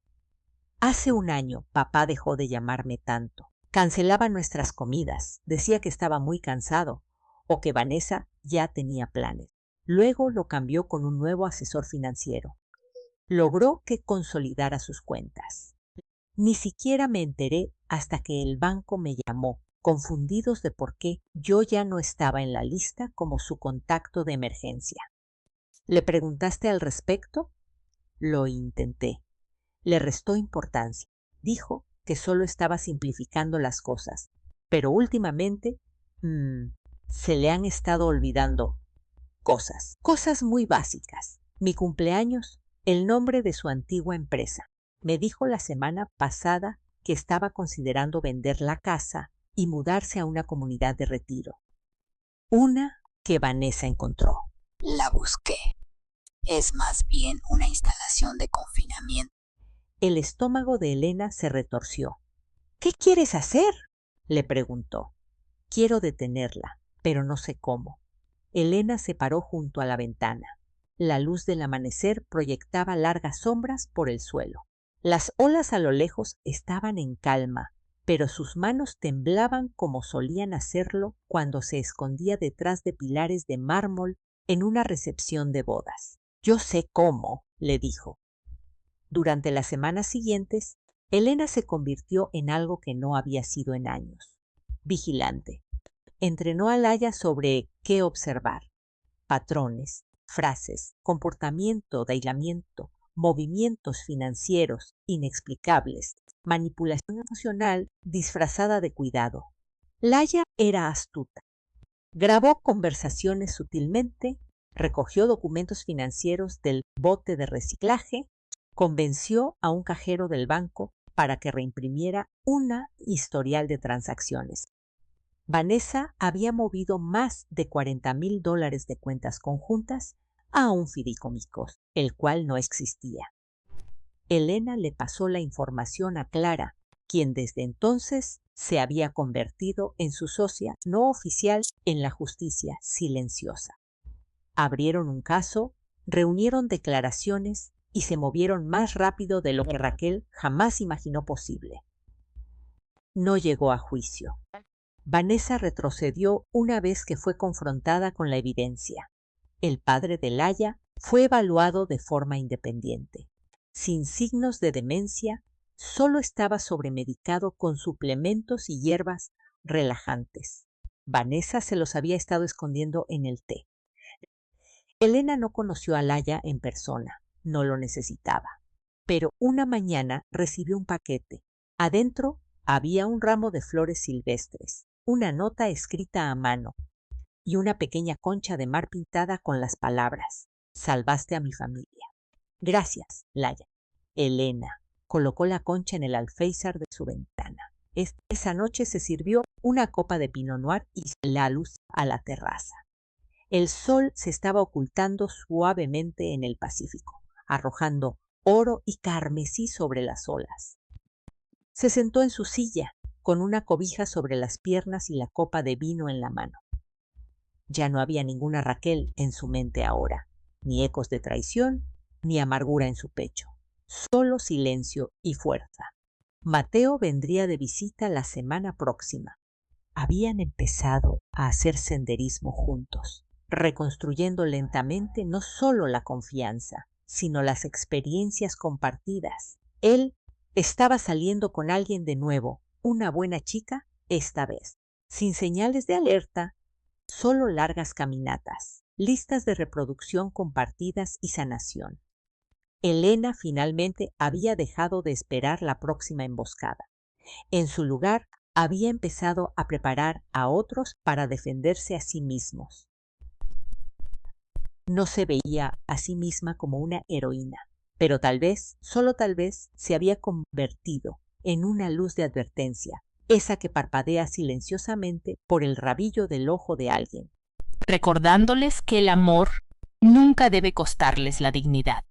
Hace 1 año papá dejó de llamarme tanto. Cancelaba nuestras comidas, decía que estaba muy cansado o que Vanessa ya tenía planes. Luego lo cambió con un nuevo asesor financiero. Logró que consolidara sus cuentas. Ni siquiera me enteré hasta que el banco me llamó, confundidos de por qué yo ya no estaba en la lista como su contacto de emergencia. ¿Le preguntaste al respecto? Lo intenté. Le restó importancia. Dijo que solo estaba simplificando las cosas, pero últimamente se le han estado olvidando cosas muy básicas. Mi cumpleaños, el nombre de su antigua empresa. Me dijo la semana pasada que estaba considerando vender la casa y mudarse a una comunidad de retiro. Una que Vanessa encontró. La busqué. Es más bien una instalación de confinamiento. El estómago de Elena se retorció. ¿Qué quieres hacer?, le preguntó. Quiero detenerla, pero no sé cómo. Elena se paró junto a la ventana. La luz del amanecer proyectaba largas sombras por el suelo. Las olas a lo lejos estaban en calma, pero sus manos temblaban como solían hacerlo cuando se escondía detrás de pilares de mármol en una recepción de bodas. Yo sé cómo, le dijo. Durante las semanas siguientes, Elena se convirtió en algo que no había sido en años. Vigilante. Entrenó a Laia sobre qué observar. Patrones, frases, comportamiento de aislamiento, movimientos financieros inexplicables, manipulación emocional disfrazada de cuidado. Laia era astuta. Grabó conversaciones sutilmente, recogió documentos financieros del bote de reciclaje, convenció a un cajero del banco para que reimprimiera una historial de transacciones. Vanessa había movido más de $40,000 de cuentas conjuntas a un fideicomiso, el cual no existía. Elena le pasó la información a Clara, quien desde entonces se había convertido en su socia no oficial en la justicia silenciosa. Abrieron un caso, reunieron declaraciones y se movieron más rápido de lo que Raquel jamás imaginó posible. No llegó a juicio. Vanessa retrocedió una vez que fue confrontada con la evidencia. El padre de Laia Fue evaluado de forma independiente, sin signos de demencia, solo estaba sobremedicado con suplementos y hierbas relajantes. Vanessa se los había estado escondiendo en el té. Elena no conoció a Laya en persona, no lo necesitaba, pero una mañana recibió un paquete. Adentro había un ramo de flores silvestres, una nota escrita a mano y una pequeña concha de mar pintada con las palabras: «Salvaste a mi familia». «Gracias, Laya». Elena colocó la concha en el alféizar de su ventana. Esa noche se sirvió una copa de Pinot Noir y la luz a la terraza. El sol se estaba ocultando suavemente en el Pacífico, arrojando oro y carmesí sobre las olas. Se sentó en su silla, con una cobija sobre las piernas y la copa de vino en la mano. Ya no había ninguna Raquel en su mente ahora, ni ecos de traición, ni amargura en su pecho, solo silencio y fuerza. Mateo vendría de visita la semana próxima. Habían empezado a hacer senderismo juntos, reconstruyendo lentamente no solo la confianza, sino las experiencias compartidas. Él estaba saliendo con alguien de nuevo, una buena chica esta vez, sin señales de alerta, solo largas caminatas, listas de reproducción compartidas y sanación. Elena finalmente había dejado de esperar la próxima emboscada. En su lugar, había empezado a preparar a otros para defenderse a sí mismos. No se veía a sí misma como una heroína, pero tal vez, solo tal vez, se había convertido en una luz de advertencia, esa que parpadea silenciosamente por el rabillo del ojo de alguien, recordándoles que el amor nunca debe costarles la dignidad.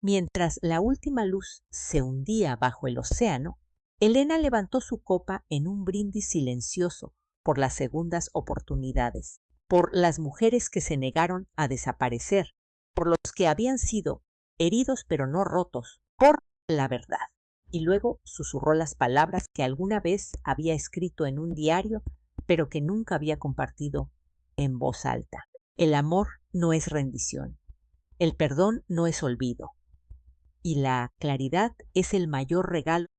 Mientras la última luz se hundía bajo el océano, Elena levantó su copa en un brindis silencioso por las segundas oportunidades, por las mujeres que se negaron a desaparecer, por los que habían sido heridos pero no rotos, por la verdad. Y luego susurró las palabras que alguna vez había escrito en un diario, pero que nunca había compartido en voz alta. El amor no es rendición, el perdón no es olvido, y la claridad es el mayor regalo